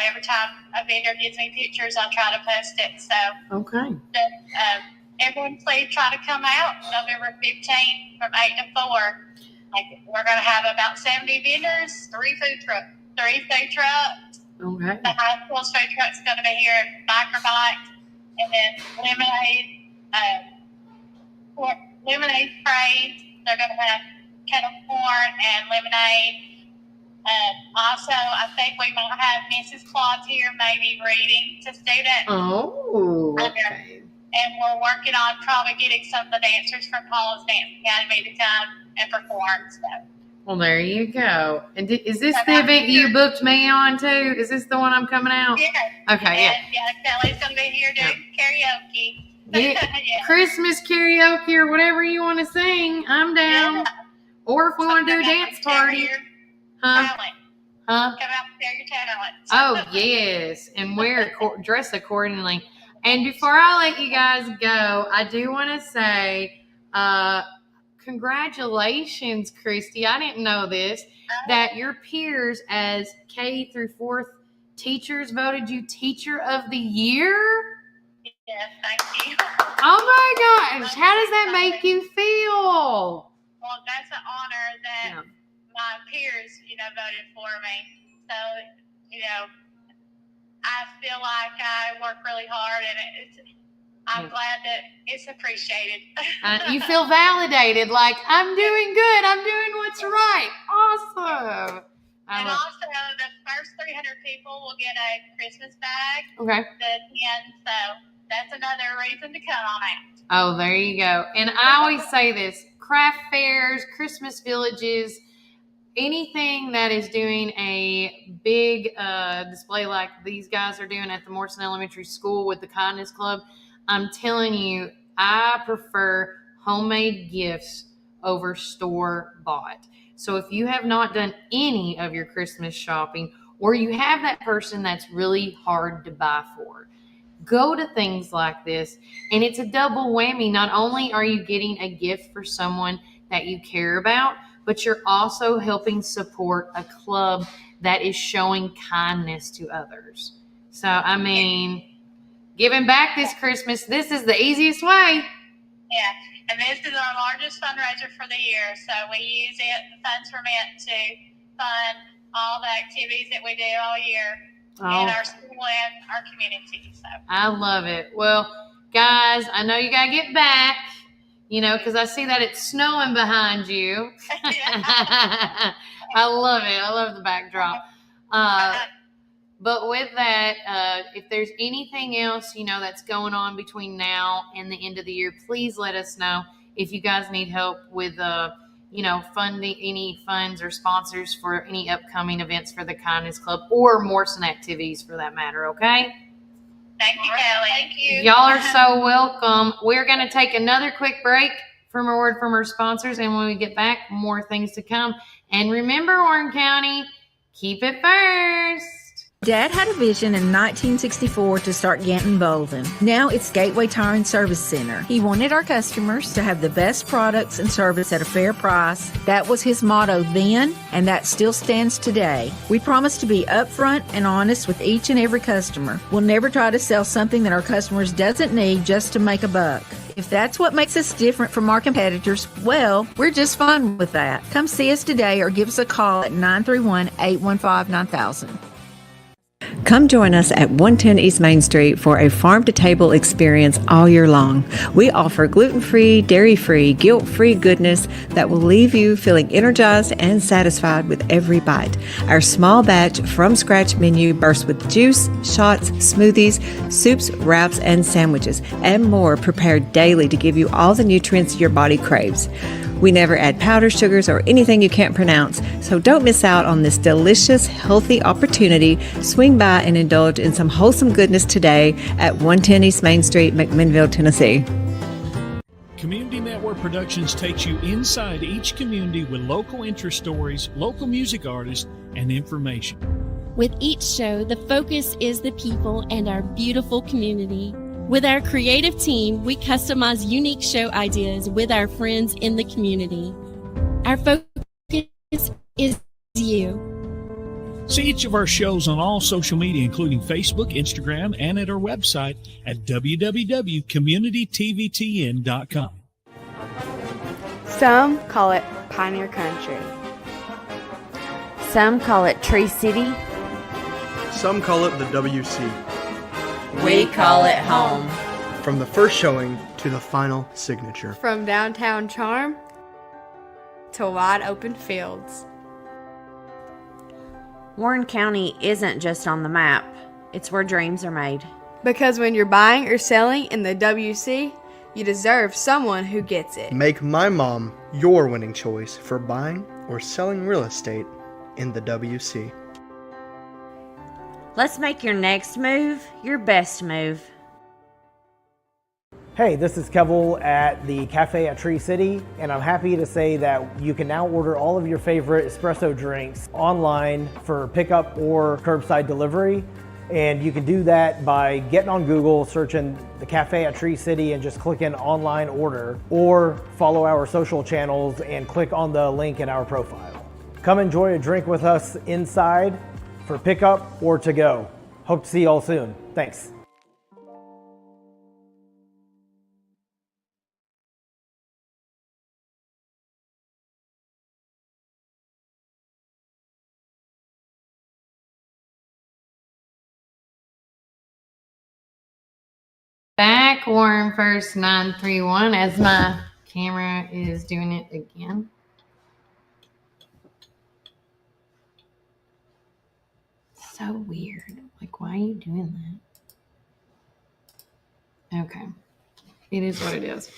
[SPEAKER 10] every time a vendor gives me pictures, I try to post it. So,
[SPEAKER 1] okay.
[SPEAKER 10] Everyone please try to come out November 15th from 8 to 4. We're going to have about 70 vendors, 3 food trucks.
[SPEAKER 1] Okay.
[SPEAKER 10] The high school's food truck's going to be here, biker bites, and then lemonade sprays. They're going to have kettle corn and lemonade. Also, I think we might have Mrs. Claus here, maybe reading to students.
[SPEAKER 1] Oh, okay.
[SPEAKER 10] And we're working on probably getting some of the dancers from Paula's Dance Academy to come and perform. So.
[SPEAKER 1] Well, there you go. And is this the event you booked me on too? Is this the one I'm coming out?
[SPEAKER 10] Yeah.
[SPEAKER 1] Okay, yeah.
[SPEAKER 10] Kelly's going to be here doing karaoke.
[SPEAKER 1] Yeah. Christmas karaoke or whatever you want to sing, I'm down. Yeah. Or if we want to do a dance party.
[SPEAKER 10] Talent.
[SPEAKER 1] Huh?
[SPEAKER 10] Come out and share your talent.
[SPEAKER 1] Oh, yes. And dress accordingly. And before I let you guys go, I do want to say, congratulations, Christy. I didn't know this, that your peers as K through 4th teachers voted you Teacher of the Year.
[SPEAKER 10] Yes, thank you.
[SPEAKER 1] Oh my gosh. How does that make you feel?
[SPEAKER 10] Well, that's an honor that my peers, voted for me. So, I feel like I work really hard, and I'm glad that it's appreciated.
[SPEAKER 1] You feel validated, like I'm doing good. I'm doing what's right. Awesome.
[SPEAKER 10] And also, the first 300 people will get a Christmas bag.
[SPEAKER 1] Okay.
[SPEAKER 10] So that's another reason to come on out.
[SPEAKER 1] Oh, there you go. And I always say this, craft fairs, Christmas villages, anything that is doing a big display like these guys are doing at the Morrison Elementary School with the Kindness Club, I'm telling you, I prefer homemade gifts over store-bought. So if you have not done any of your Christmas shopping, or you have that person that's really hard to buy for, go to things like this, and it's a double whammy. Not only are you getting a gift for someone that you care about, but you're also helping support a club that is showing kindness to others. So, I mean, giving back this Christmas, this is the easiest way.
[SPEAKER 10] Yeah, and this is our largest fundraiser for the year. So we use it, the funds from it, to fund all the activities that we do all year in our school and our community. So
[SPEAKER 1] I love it. Well, guys, I know you got to get back, because I see that it's snowing behind you. I love it. I love the backdrop. But with that, if there's anything else, that's going on between now and the end of the year, please let us know. If you guys need help with, funding any funds or sponsors for any upcoming events for the Kindness Club or Morrison activities for that matter, okay?
[SPEAKER 8] Thank you, Kelly. Thank you.
[SPEAKER 1] Y'all are so welcome. We're going to take another quick break from a word from our sponsors, and when we get back, more things to come. And remember, Warren County, keep it first.
[SPEAKER 11] Dad had a vision in 1964 to start Ganton Bolden. Now it's Gateway Tire and Service Center. He wanted our customers to have the best products and service at a fair price. That was his motto then, and that still stands today. We promise to be upfront and honest with each and every customer. We'll never try to sell something that our customers doesn't need just to make a buck. If that's what makes us different from our competitors, well, we're just fine with that. Come see us today or give us a call at 931-815-9000.
[SPEAKER 12] Come join us at 110 East Main Street for a farm-to-table experience all year long. We offer gluten-free, dairy-free, guilt-free goodness that will leave you feeling energized and satisfied with every bite. Our small batch from-scratch menu bursts with juice, shots, smoothies, soups, wraps, and sandwiches, and more prepared daily to give you all the nutrients your body craves. We never add powder, sugars, or anything you can't pronounce, so don't miss out on this delicious, healthy opportunity. Swing by and indulge in some wholesome goodness today at 110 East Main Street, McMinnville, Tennessee.
[SPEAKER 13] Community Network Productions takes you inside each community with local interest stories, local music artists, and information.
[SPEAKER 14] With each show, the focus is the people and our beautiful community. With our creative team, we customize unique show ideas with our friends in the community. Our focus is you.
[SPEAKER 13] See each of our shows on all social media, including Facebook, Instagram, and at our website at www.communitytvtn.com.
[SPEAKER 15] Some call it Pioneer Country.
[SPEAKER 16] Some call it Tree City.
[SPEAKER 17] Some call it the WC.
[SPEAKER 16] We call it home.
[SPEAKER 17] From the first showing to the final signature.
[SPEAKER 15] From downtown charm to wide open fields.
[SPEAKER 16] Warren County isn't just on the map, it's where dreams are made.
[SPEAKER 15] Because when you're buying or selling in the WC, you deserve someone who gets it.
[SPEAKER 17] Make my mom your winning choice for buying or selling real estate in the WC.
[SPEAKER 16] Let's make your next move your best move.
[SPEAKER 2] Hey, this is Kevel at the Cafe at Tree City, and I'm happy to say that you can now order all of your favorite espresso drinks online for pickup or curbside delivery. And you can do that by getting on Google, searching the Cafe at Tree City and just clicking online order, or follow our social channels and click on the link in our profile. Come enjoy a drink with us inside for pickup or to go. Hope to see you all soon. Thanks.
[SPEAKER 1] Back, Warren First 931, as my camera is doing it again. So weird. Like, why are you doing that? Okay. It is what it is.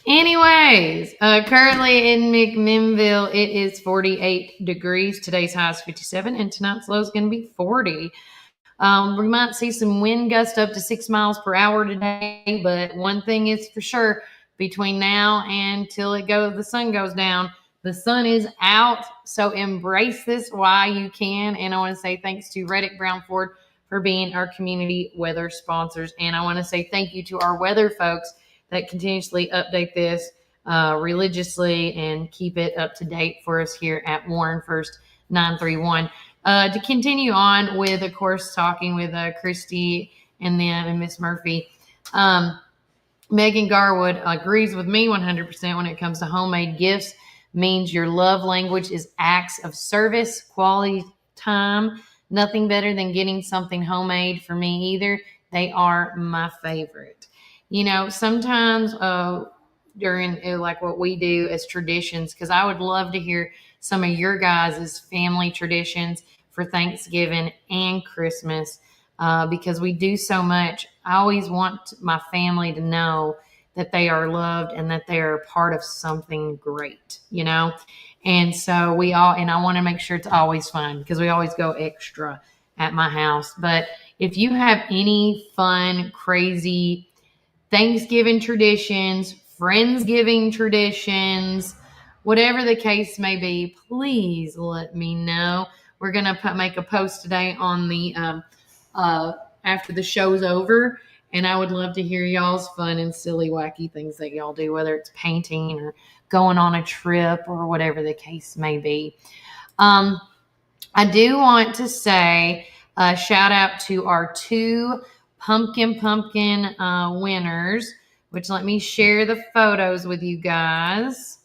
[SPEAKER 1] Anyways, currently in McMinnville, it is 48 degrees. Today's high is 57, and tonight's low is going to be 40. We might see some wind gusts up to 6 miles per hour today, but one thing is for sure, between now and till the sun goes down, the sun is out. So embrace this while you can. And I want to say thanks to Reddick Brown Ford for being our community weather sponsors. And I want to say thank you to our weather folks that continuously update this religiously and keep it up to date for us here at Warren First 931. To continue on with, of course, talking with Christy and then and Miss Murphy, Megan Garwood agrees with me 100% when it comes to homemade gifts. Means your love language is acts of service, quality time. Nothing better than getting something homemade for me either. They are my favorite. You know, sometimes during like what we do as traditions, because I would love to hear some of your guys' family traditions for Thanksgiving and Christmas because we do so much. I always want my family to know that they are loved and that they are a part of something great, you know? And so I want to make sure it's always fun because we always go extra at my house. But if you have any fun, crazy Thanksgiving traditions, Friendsgiving traditions, whatever the case may be, please let me know. We're going to make a post today on the after the show's over, and I would love to hear y'all's fun and silly, wacky things that y'all do, whether it's painting or going on a trip or whatever the case may be. I do want to say a shout out to our 2 pumpkin winners, which let me share the photos with you guys.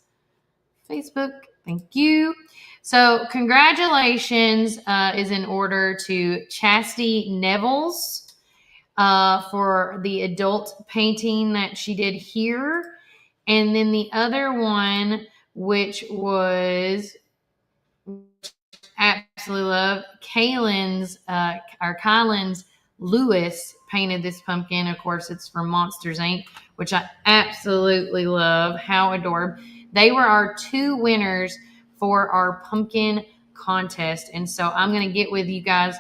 [SPEAKER 1] Facebook, thank you. So congratulations is in order to Chastity Nevels for the adult painting that she did here. And then the other one, which was absolutely love, Kylan's Lewis painted this pumpkin. Of course, it's from Monsters Inc., which I absolutely love. How adorable. They were our 2 winners for our pumpkin contest. And so I'm going to get with you guys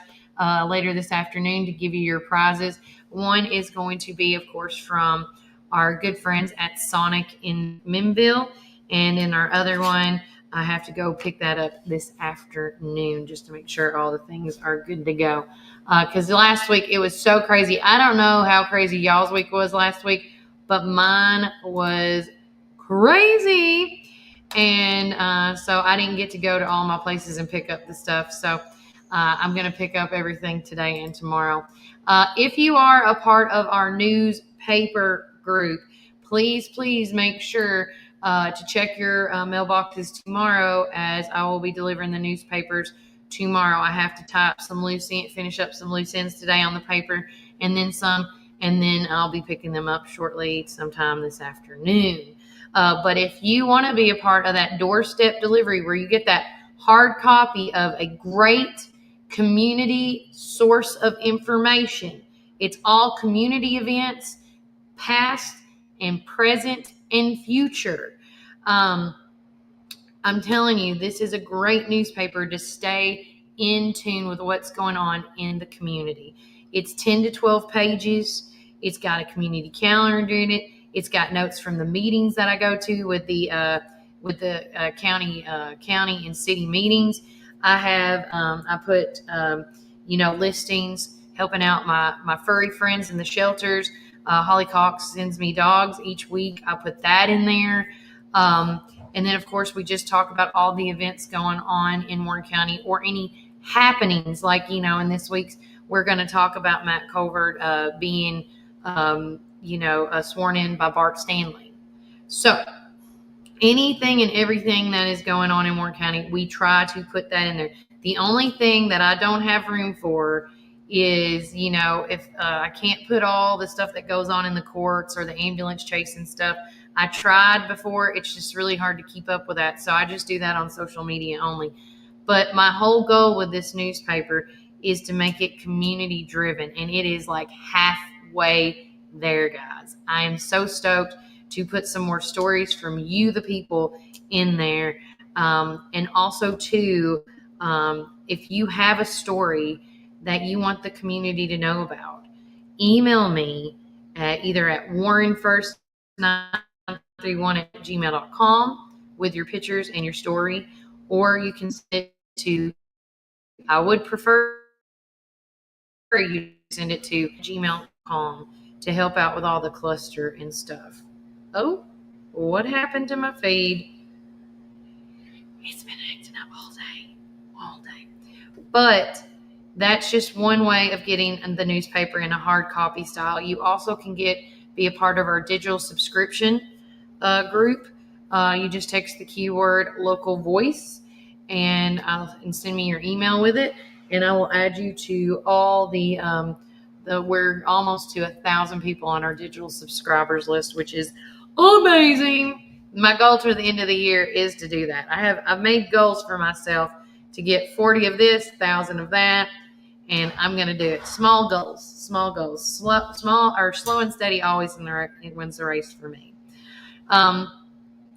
[SPEAKER 1] later this afternoon to give you your prizes. One is going to be, of course, from our good friends at Sonic in Minville. And in our other one, I have to go pick that up this afternoon just to make sure all the things are good to go. Because last week it was so crazy. I don't know how crazy y'all's week was last week, but mine was crazy. And so I didn't get to go to all my places and pick up the stuff. So I'm going to pick up everything today and tomorrow. If you are a part of our newspaper group, please make sure to check your mailboxes tomorrow, as I will be delivering the newspapers tomorrow. I have to finish up some loose ends today on the paper and then some, and then I'll be picking them up shortly sometime this afternoon. But if you want to be a part of that doorstep delivery where you get that hard copy of a great community source of information, it's all community events, past and present and future. I'm telling you, this is a great newspaper to stay in tune with what's going on in the community. It's 10 to 12 pages. It's got a community calendar in it. It's got notes from the meetings that I go to with the county and city meetings. I put listings, helping out my furry friends in the shelters. Holly Cox sends me dogs each week. I put that in there. And then, of course, we just talk about all the events going on in Warren County or any happenings. Like, in this week's, we're going to talk about Matt Colvert being, sworn in by Bart Stanley. So anything and everything that is going on in Warren County, we try to put that in there. The only thing that I don't have room for is, if I can't put all the stuff that goes on in the courts or the ambulance chase and stuff. I tried before. It's just really hard to keep up with that. So I just do that on social media only. But my whole goal with this newspaper is to make it community driven. And it is like halfway there, guys. I am so stoked to put some more stories from you, the people, in there. And also, too, if you have a story that you want the community to know about, email me either at warrenfirst931@gmail.com with your pictures and your story, or you can send it to, I would prefer you send it to gmail.com to help out with all the cluster and stuff. Oh, what happened to my feed? It's been acting up all day. But that's just one way of getting the newspaper in a hard copy style. You also can be a part of our digital subscription group. You just text the keyword local voice and send me your email with it, and I will add you to all the we're almost to 1,000 people on our digital subscribers list, which is amazing. My goal to the end of the year is to do that. I've made goals for myself to get 40 of this, 1,000 of that. And I'm going to do it. Small goals. Slow and steady always wins the race for me.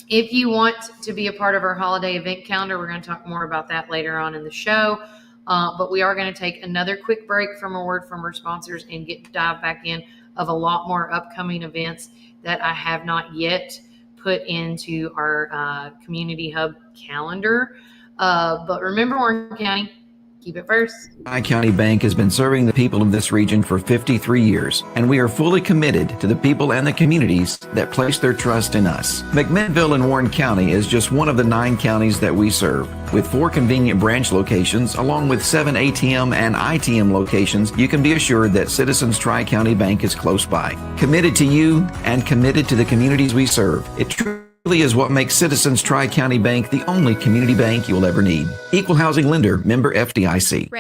[SPEAKER 1] If you want to be a part of our holiday event calendar, we're going to talk more about that later on in the show. But we are going to take another quick break from a word from our sponsors and dive back in of a lot more upcoming events that I have not yet put into our community hub calendar. But remember, Warren County, keep it first.
[SPEAKER 18] Tri-County Bank has been serving the people of this region for 53 years, and we are fully committed to the people and the communities that place their trust in us. McMinnville in Warren County is just one of the 9 counties that we serve. With 4 convenient branch locations, along with 7 ATM and ITM locations, you can be assured that Citizens Tri-County Bank is close by. Committed to you and committed to the communities we serve. It truly is what makes Citizens Tri-County Bank the only community bank you'll ever need. Equal housing lender, member FDIC.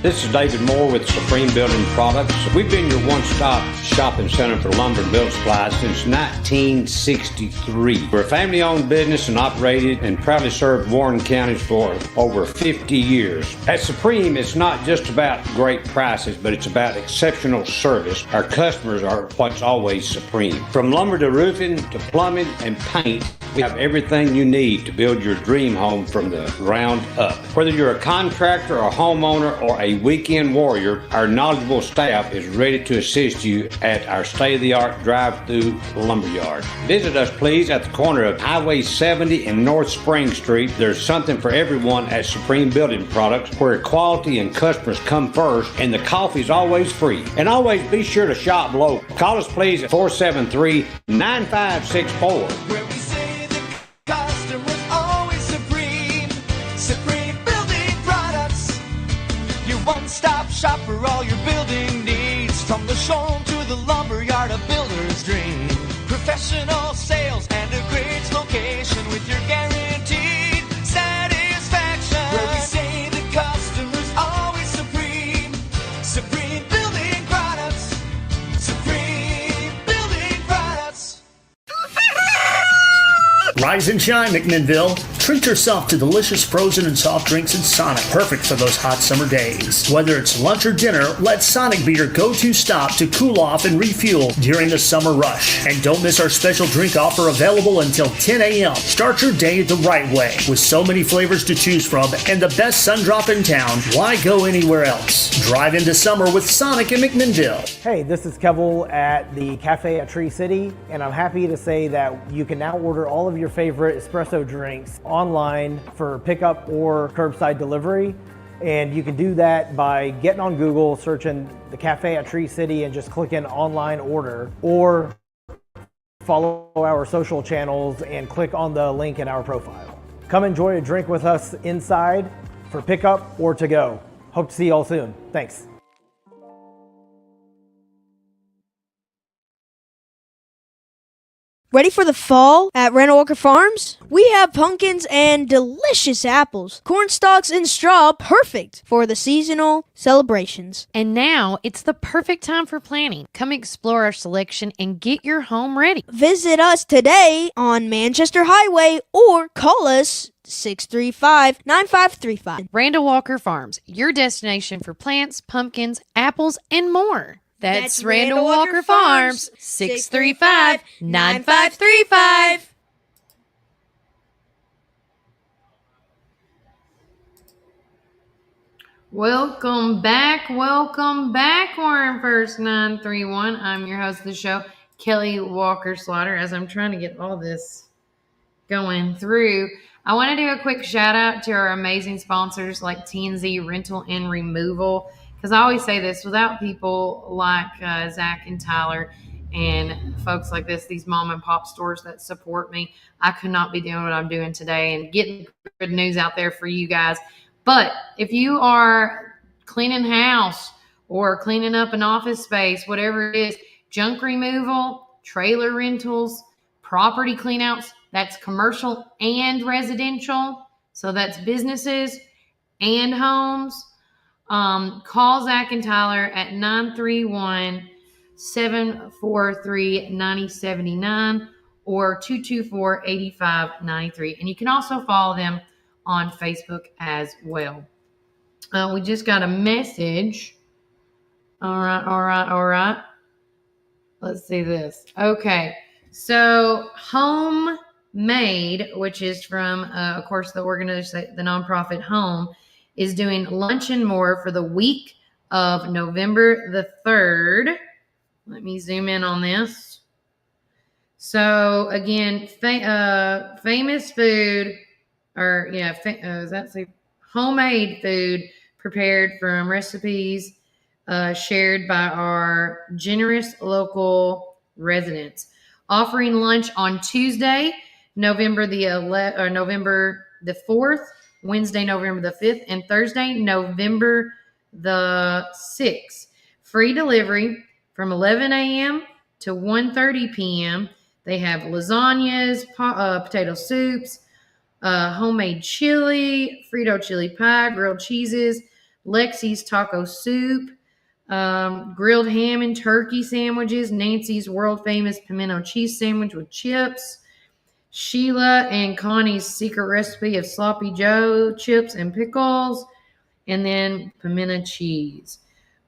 [SPEAKER 19] This is David Moore with Supreme Building Products. We've been your one-stop shopping center for lumber and building supplies since 1963. We're a family-owned business and operated and proudly served Warren County for over 50 years. At Supreme, it's not just about great prices, but it's about exceptional service. Our customers are what's always supreme. From lumber to roofing to plumbing and paint, we have everything you need to build your dream home from the ground up. Whether you're a contractor, a homeowner, or a weekend warrior, our knowledgeable staff is ready to assist you at our state-of-the-art drive-through lumberyard. Visit us, please, at the corner of Highway 70 and North Spring Street. There's something for everyone at Supreme Building Products, where quality and customers come first, and the coffee's always free. And always be sure to shop local. Call us, please, at 473-9564.
[SPEAKER 20] Where we say the customer's always supreme. Supreme Building Products. Your one-stop shop for all your building needs. From the showroom to the lumberyard, a builder's dream. Professional sales and a great location with your guaranteed satisfaction. Where we say the customer's always supreme. Supreme Building Products. Supreme Building Products.
[SPEAKER 21] Rise and shine, McMinnville. Treat yourself to delicious frozen and soft drinks at Sonic, perfect for those hot summer days. Whether it's lunch or dinner, let Sonic be your go-to stop to cool off and refuel during the summer rush. And don't miss our special drink offer available until 10 a.m. Start your day the right way. With so many flavors to choose from and the best sun drop in town, why go anywhere else? Drive into summer with Sonic in McMinnville.
[SPEAKER 2] Hey, this is Kevel at the Cafe at Tree City, and I'm happy to say that you can now order all of your favorite espresso drinks online for pickup or curbside delivery. And you can do that by getting on Google, searching the Cafe at Tree City and just clicking online order, or follow our social channels and click on the link in our profile. Come enjoy a drink with us inside for pickup or to go. Hope to see you all soon. Thanks.
[SPEAKER 4] Ready for the fall at Randall Walker Farms? We have pumpkins and delicious apples, corn stalks and straw, perfect for the seasonal celebrations.
[SPEAKER 1] And now it's the perfect time for planting. Come explore our selection and get your home ready.
[SPEAKER 4] Visit us today on Manchester Highway or call us 635-9535.
[SPEAKER 1] Randall Walker Farms, your destination for plants, pumpkins, apples, and more. That's Randall Walker Farms, 635-9535. Welcome back, Warren First 931. I'm your host of the show, Kelly Walker Slaughter. As I'm trying to get all this going through, I want to do a quick shout out to our amazing sponsors like TNZ Rental and Removal. Because I always say this, without people like Zach and Tyler and folks like this, these mom and pop stores that support me, I could not be doing what I'm doing today and getting good news out there for you guys. But if you are cleaning house or cleaning up an office space, whatever it is, junk removal, trailer rentals, property cleanouts, that's commercial and residential. So that's businesses and homes. Call Zach and Tyler at 743-9079 or 224-8593. And you can also follow them on Facebook as well. We just got a message. All right. Let's see this. Okay. So Homemade, which is from, of course, the organization, the nonprofit Home, is doing Lunch and More for the week of November the 3rd. Let me zoom in on this. So again, famous food, homemade food prepared from recipes shared by our generous local residents. Offering lunch on Tuesday, November the 4th, Wednesday, November the 5th, and Thursday, November the 6th. Free delivery from 11 a.m. to 1:30 p.m. They have lasagnas, potato soups, homemade chili, Frito chili pie, grilled cheeses, Lexi's taco soup, grilled ham and turkey sandwiches, Nancy's world famous pimento cheese sandwich with chips, Sheila and Connie's secret recipe of sloppy Joe chips and pickles, and then pimento cheese.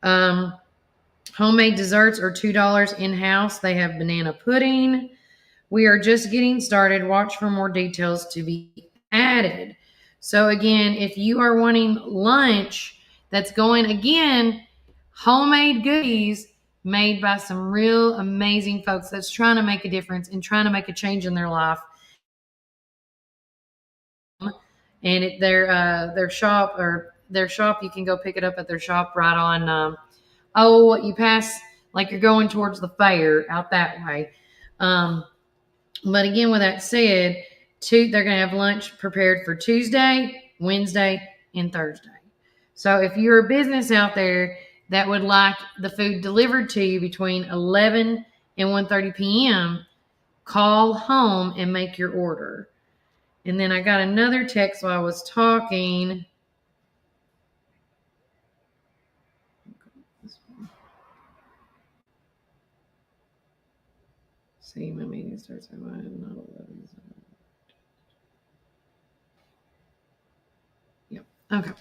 [SPEAKER 1] Homemade desserts are $2 in-house. They have banana pudding. We are just getting started. Watch for more details to be added. So again, if you are wanting lunch that's going, again, homemade goodies made by some real amazing folks that's trying to make a difference and trying to make a change in their life. And their shop, you can go pick it up at their shop right on, you pass, like you're going towards the fair out that way. But again, with that said, they're going to have lunch prepared for Tuesday, Wednesday, and Thursday. So if you're a business out there that would like the food delivered to you between 11 and 1:30 p.m., call Home and make your order. And then I got another text while I was talking. See, my meeting starts at 1, not 11. Yep. Okay.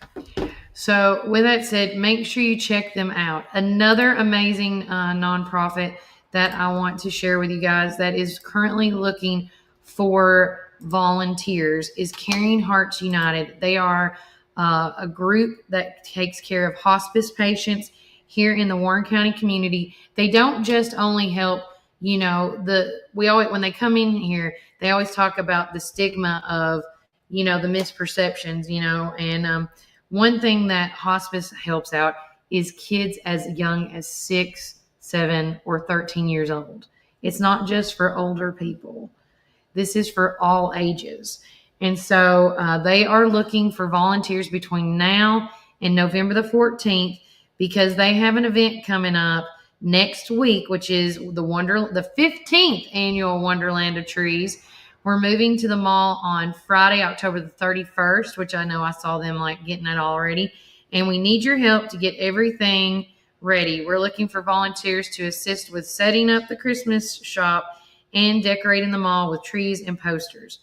[SPEAKER 1] So with that said, make sure you check them out. Another amazing nonprofit that I want to share with you guys that is currently looking for volunteers is Caring Hearts United. They are a group that takes care of hospice patients here in the Warren County community. They don't just only help, when they come in here, they always talk about the stigma of, the misperceptions, and one thing that hospice helps out is kids as young as 6, 7, or 13 years old. It's not just for older people. This is for all ages. And so they are looking for volunteers between now and November the 14th because they have an event coming up next week, which is the 15th annual Wonderland of Trees. We're moving to the mall on Friday, October the 31st, which I know I saw them getting it already. And we need your help to get everything ready. We're looking for volunteers to assist with setting up the Christmas shop and decorating the mall with trees and posters.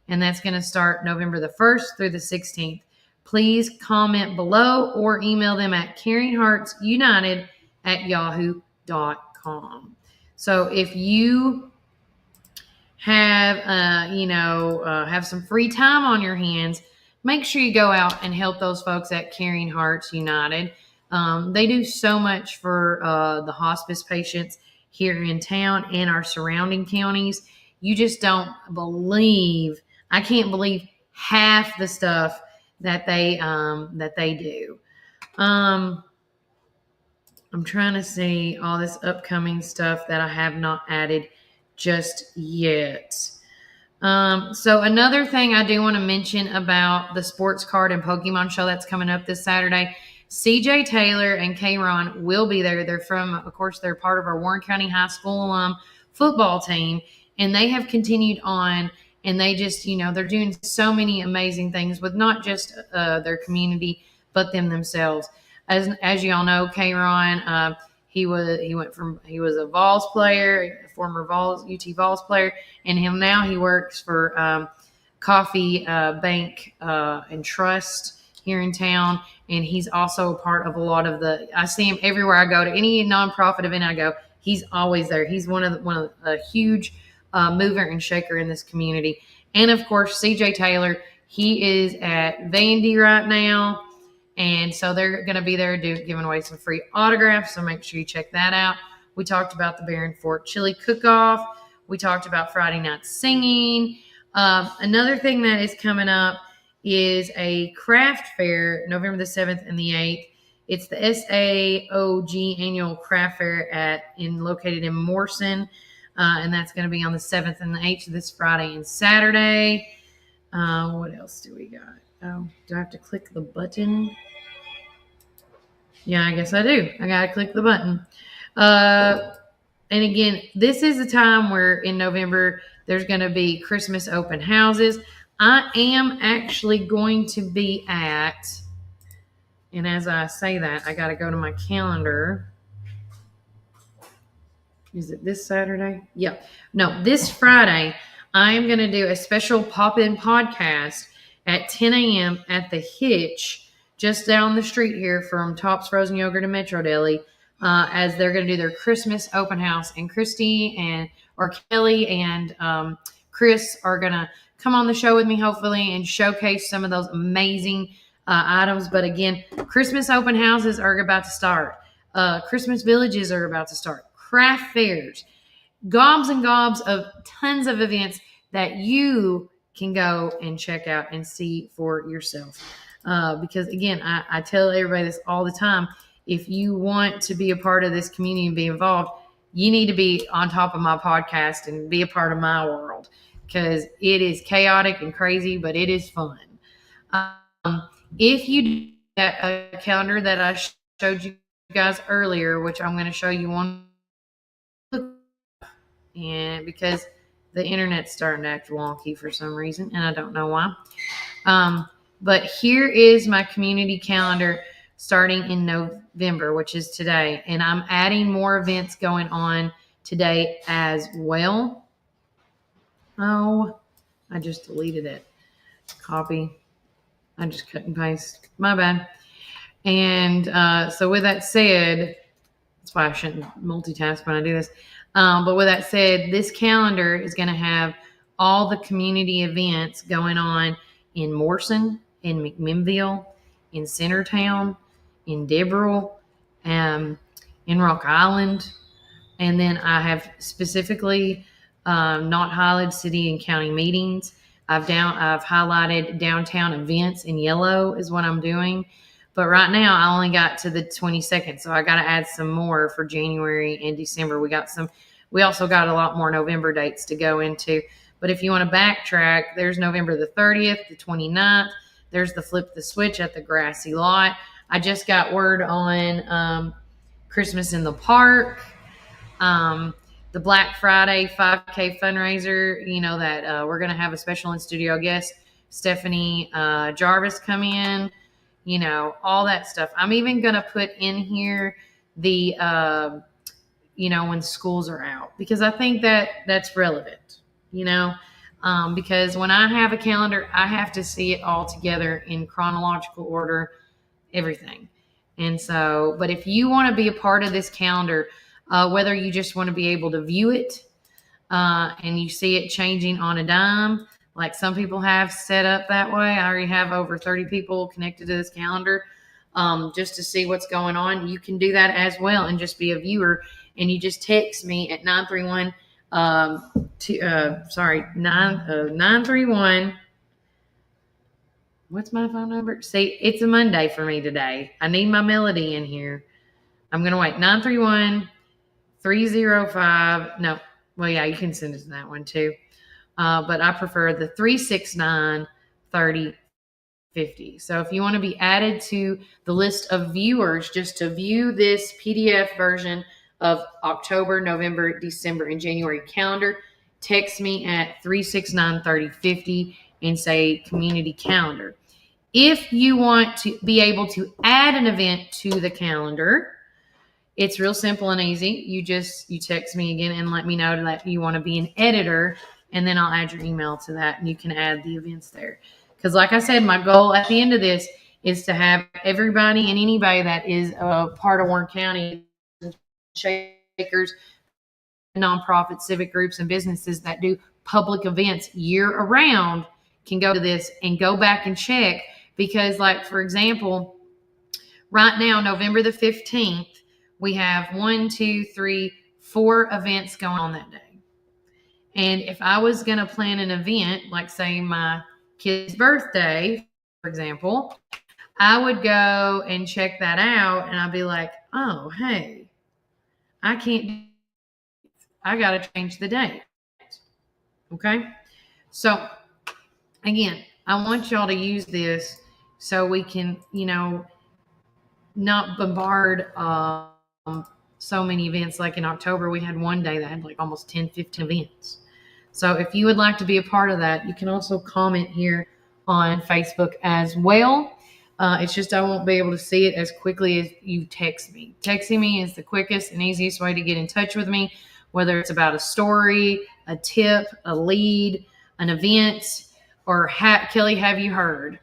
[SPEAKER 1] And that's going to start November the 1st through the 16th. Please comment below or email them at caringheartsunited@yahoo.com. So if you have some free time on your hands, make sure you go out and help those folks at Caring Hearts United. They do so much for the hospice patients here in town and our surrounding counties. You just don't believe. I can't believe half the stuff that they do. I'm trying to see all this upcoming stuff that I have not added just yet. So another thing I do want to mention about the sports card and Pokemon show that's coming up this Saturday, CJ Taylor and K-Ron will be there. They're they're part of our Warren County High School football team, and they have continued on, and they just, they're doing so many amazing things with not just their community, but them themselves. As you all know, K-Ron, He was a Vols player, a former UT Vols player, and now he works for Coffee Bank and Trust here in town. And he's also a part of a lot of I see him everywhere I go. To any nonprofit event I go, he's always there. He's one of a huge mover and shaker in this community. And of course, CJ Taylor, he is at Vandy right now. And so they're going to be there giving away some free autographs. So make sure you check that out. We talked about the Barron Fort Chili Cook-Off. We talked about Friday night singing. Another thing that is coming up is a craft fair, November the 7th and the 8th. It's the SAOG Annual Craft Fair located in Morrison. And that's going to be on the 7th and the 8th this Friday and Saturday. What else do we got? Oh, do I have to click the button? Yeah, I guess I do. I got to click the button. And again, this is a time where in November, there's going to be Christmas open houses. I am actually going to be at, and as I say that, I got to go to my calendar. Is it this Saturday? Yep. No, this Friday, I am going to do a special pop-in podcast at 10 a.m. at the Hitch, just down the street here from Tops Frozen Yogurt and Metro Deli, as they're going to do their Christmas open house. And Kelly and Chris are going to come on the show with me, hopefully, and showcase some of those amazing items. But again, Christmas open houses are about to start. Christmas villages are about to start. Craft fairs, gobs and gobs of tons of events that you can go and check out and see for yourself. Because again, I tell everybody this all the time. If you want to be a part of this community and be involved, you need to be on top of my podcast and be a part of my world, because it is chaotic and crazy, but it is fun. If you do a calendar that I showed you guys earlier, which I'm going to show you one, and because the internet's starting to act wonky for some reason, and I don't know why. But here is my community calendar starting in November, which is today. And I'm adding more events going on today as well. Oh, I just deleted it. Copy. I just cut and paste. My bad. And so with that said, that's why I shouldn't multitask when I do this. But with that said, this calendar is going to have all the community events going on in Morrison, in McMinnville, in Centertown, in Deverell, in Rock Island. And then I have specifically not highlighted city and county meetings. I've highlighted downtown events in yellow is what I'm doing. But right now I only got to the 22nd. So I got to add some more for January and December. We also got a lot more November dates to go into. But if you want to backtrack, there's November the 30th, the 29th. There's the Flip the Switch at the Grassy Lot. I just got word on Christmas in the Park. The Black Friday 5K fundraiser, that we're going to have a special in-studio guest, Stephanie Jarvis, come in, all that stuff. I'm even going to put in here the, when schools are out, because I think that's relevant, because when I have a calendar, I have to see it all together in chronological order, everything. And so, but if you want to be a part of this calendar, whether you just want to be able to view it and you see it changing on a dime, like some people have set up that way. I already have over 30 people connected to this calendar just to see what's going on. You can do that as well and just be a viewer. And you just text me at 931, 931. What's my phone number? See, it's a Monday for me today. I need my melody in here. I'm going to wait. 931-305. No. Well, yeah, you can send it to that one too. But I prefer the 369-3050. So if you want to be added to the list of viewers, just to view this PDF version of October, November, December, and January calendar, text me at 369-3050 and say community calendar. If you want to be able to add an event to the calendar, It's real simple and easy. You text me again and let me know that you want to be an editor, and then I'll add your email to that, and you can add the events there. Because like I said, my goal at the end of this is to have everybody and anybody that is a part of Warren County, Shakers, nonprofit civic groups and businesses that do public events year around can go to this and go back and check. Because like, for example, right now, November the 15th, we have 4 events going on that day. And if I was going to plan an event, like say my kid's birthday, for example, I would go and check that out, and I'd be like, oh, hey, I got to change the date. Okay. So again, I want y'all to use this so we can, not bombard so many events. Like in October, we had one day that had like almost 10, 15 events. So if you would like to be a part of that, you can also comment here on Facebook as well. It's just I won't be able to see it as quickly as you text me. Texting me is the quickest and easiest way to get in touch with me, whether it's about a story, a tip, a lead, an event, or Kelly, have you heard?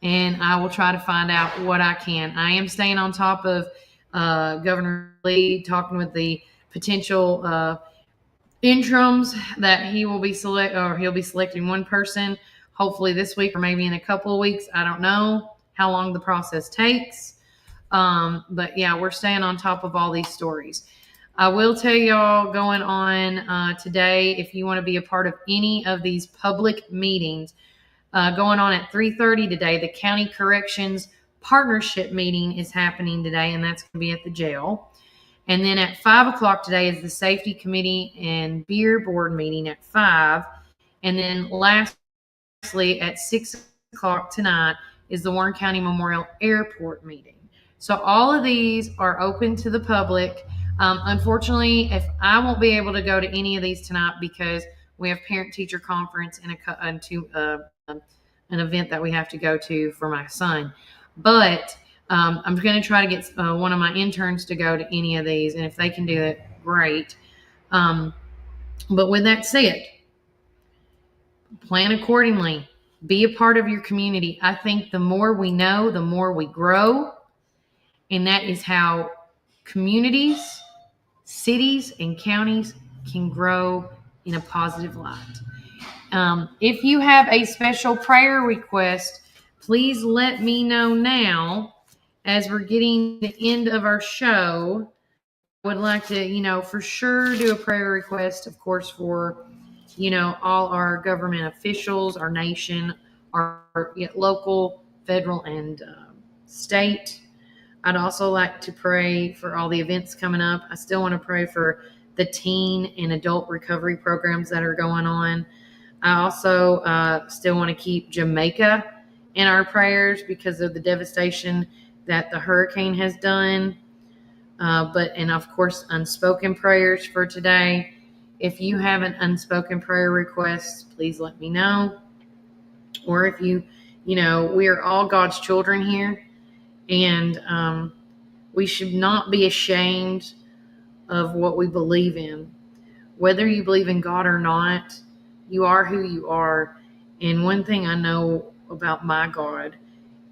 [SPEAKER 1] And I will try to find out what I can. I am staying on top of Governor Lee, talking with the potential interims that he'll be selecting one person, hopefully this week or maybe in a couple of weeks. I don't know how long the process takes. But yeah, we're staying on top of all these stories. I will tell y'all going on today, if you want to be a part of any of these public meetings, going on at 3:30 today, the County Corrections Partnership meeting is happening today, and that's going to be at the jail. And then at 5 o'clock today is the Safety Committee and Beer Board meeting at 5. And then lastly, at 6 o'clock tonight is the Warren County Memorial Airport meeting. So all of these are open to the public. Unfortunately, if I won't be able to go to any of these tonight because we have parent-teacher conference and an event that we have to go to for my son. But I'm going to try to get one of my interns to go to any of these, and if they can do it, great. But with that said, plan accordingly. Be a part of your community. I think the more we know, the more we grow, and that is how communities, cities, and counties can grow in a positive light. If you have a special prayer request, please let me know now as we're getting to the end of our show. I would like to, for sure do a prayer request, of course, for, all our government officials, our nation, our local, federal, and state. I'd also like to pray for all the events coming up. I still want to pray for the teen and adult recovery programs that are going on. I also still want to keep Jamaica in our prayers because of the devastation that the hurricane has done. And of course, unspoken prayers for today. If you have an unspoken prayer request, please let me know. Or if we are all God's children here, and we should not be ashamed of what we believe in. Whether you believe in God or not, you are who you are. And one thing I know about my God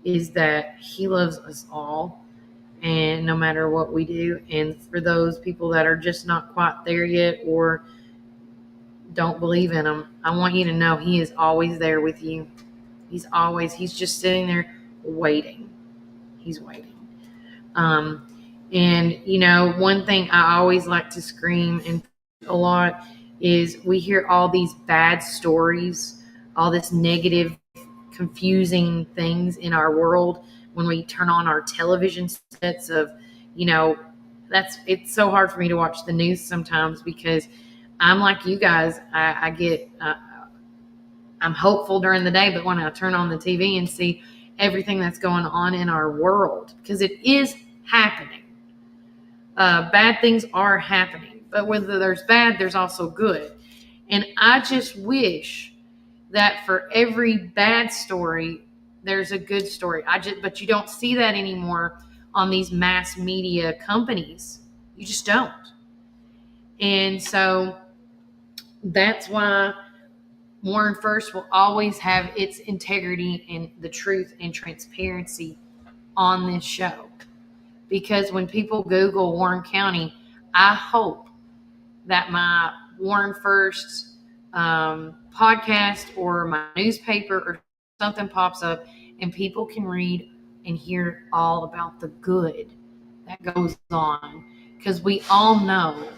[SPEAKER 1] is that he loves us all, and no matter what we do. And for those people that are just not quite there yet or don't believe in him, I want you to know he is always there with you. He's just sitting there waiting. He's waiting. And one thing I always like to scream and a lot is we hear all these bad stories, all this negative, confusing things in our world when we turn on our television sets of, it's so hard for me to watch the news sometimes because I'm like you guys. I'm hopeful during the day, but when I turn on the TV and see everything that's going on in our world, because it is happening. Bad things are happening, but whether there's bad, there's also good. And I just wish that for every bad story, there's a good story. But you don't see that anymore on these mass media companies. You just don't. And so that's why Warren First will always have its integrity and the truth and transparency on this show. Because when people Google Warren County, I hope that my Warren First podcast or my newspaper or something pops up and people can read and hear all about the good that goes on. Because we all know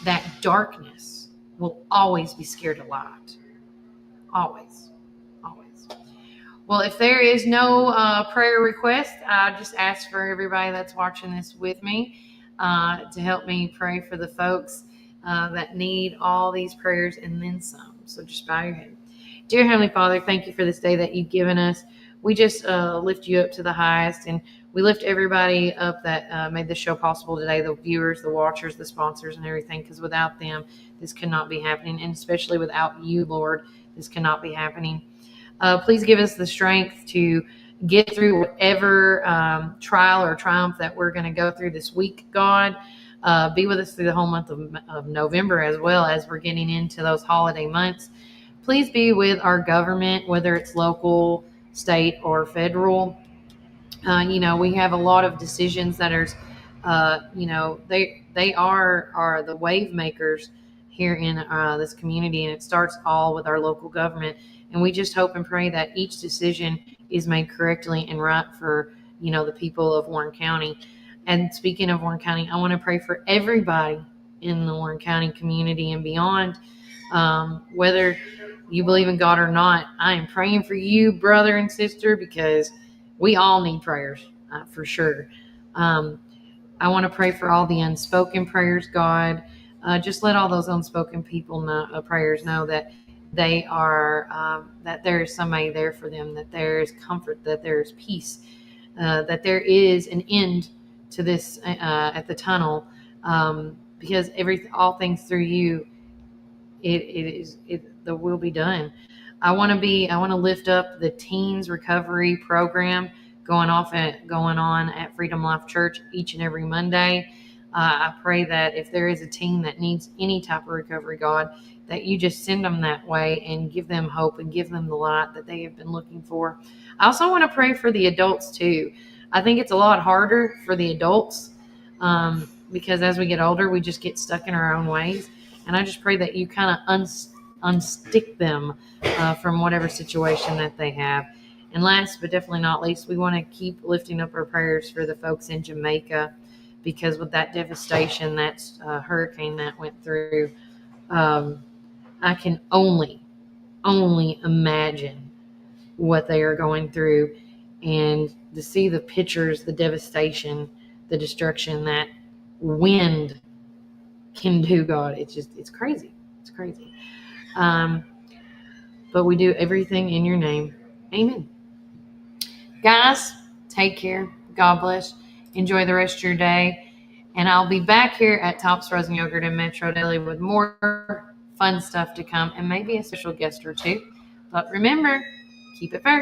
[SPEAKER 1] that darkness will always be scared of light. Always. Always. Well, if there is no prayer request, I just ask for everybody that's watching this with me to help me pray for the folks that need all these prayers and then some. So just bow your head. Dear Heavenly Father, thank you for this day that you've given us. We just lift you up to the highest, and we lift everybody up that made this show possible today, the viewers, the watchers, the sponsors, and everything, because without them, this could not be happening, and especially without you, Lord, this cannot be happening. Please give us the strength to get through whatever trial or triumph that we're going to go through this week, God. Be with us through the whole month of November, as well as we're getting into those holiday months. Please be with our government, whether it's local, state, or federal. We have a lot of decisions that are, they are the wave makers here in this community, and it starts all with our local government. And we just hope and pray that each decision is made correctly and right for, the people of Warren County. And speaking of Warren County, I want to pray for everybody in the Warren County community and beyond, whether you believe in God or not. I am praying for you, brother and sister, because we all need prayers, for sure. I want to pray for all the unspoken prayers, God. Just let all those unspoken people prayers know that they are, that there is somebody there for them, that there is comfort, that there is peace, that there is an end to this at the tunnel, because all things through you, the will be done. I want to lift up the teens recovery program going on at Freedom Life Church each and every Monday. I pray that if there is a teen that needs any type of recovery, God, that you just send them that way and give them hope and give them the light that they have been looking for. I also want to pray for the adults too. I think it's a lot harder for the adults because as we get older, we just get stuck in our own ways. And I just pray that you kind of unstick them from whatever situation that they have. And last but definitely not least, we want to keep lifting up our prayers for the folks in Jamaica, because with that devastation, that hurricane that went through, I can only imagine what they are going through, and to see the pictures, the devastation, the destruction that wind can do, God, it's crazy. It's crazy. But we do everything in your name. Amen. Guys, take care. God bless. Enjoy the rest of your day. And I'll be back here at Tops Frozen Yogurt and Metro Deli with more fun stuff to come and maybe a special guest or two. But remember, keep it first.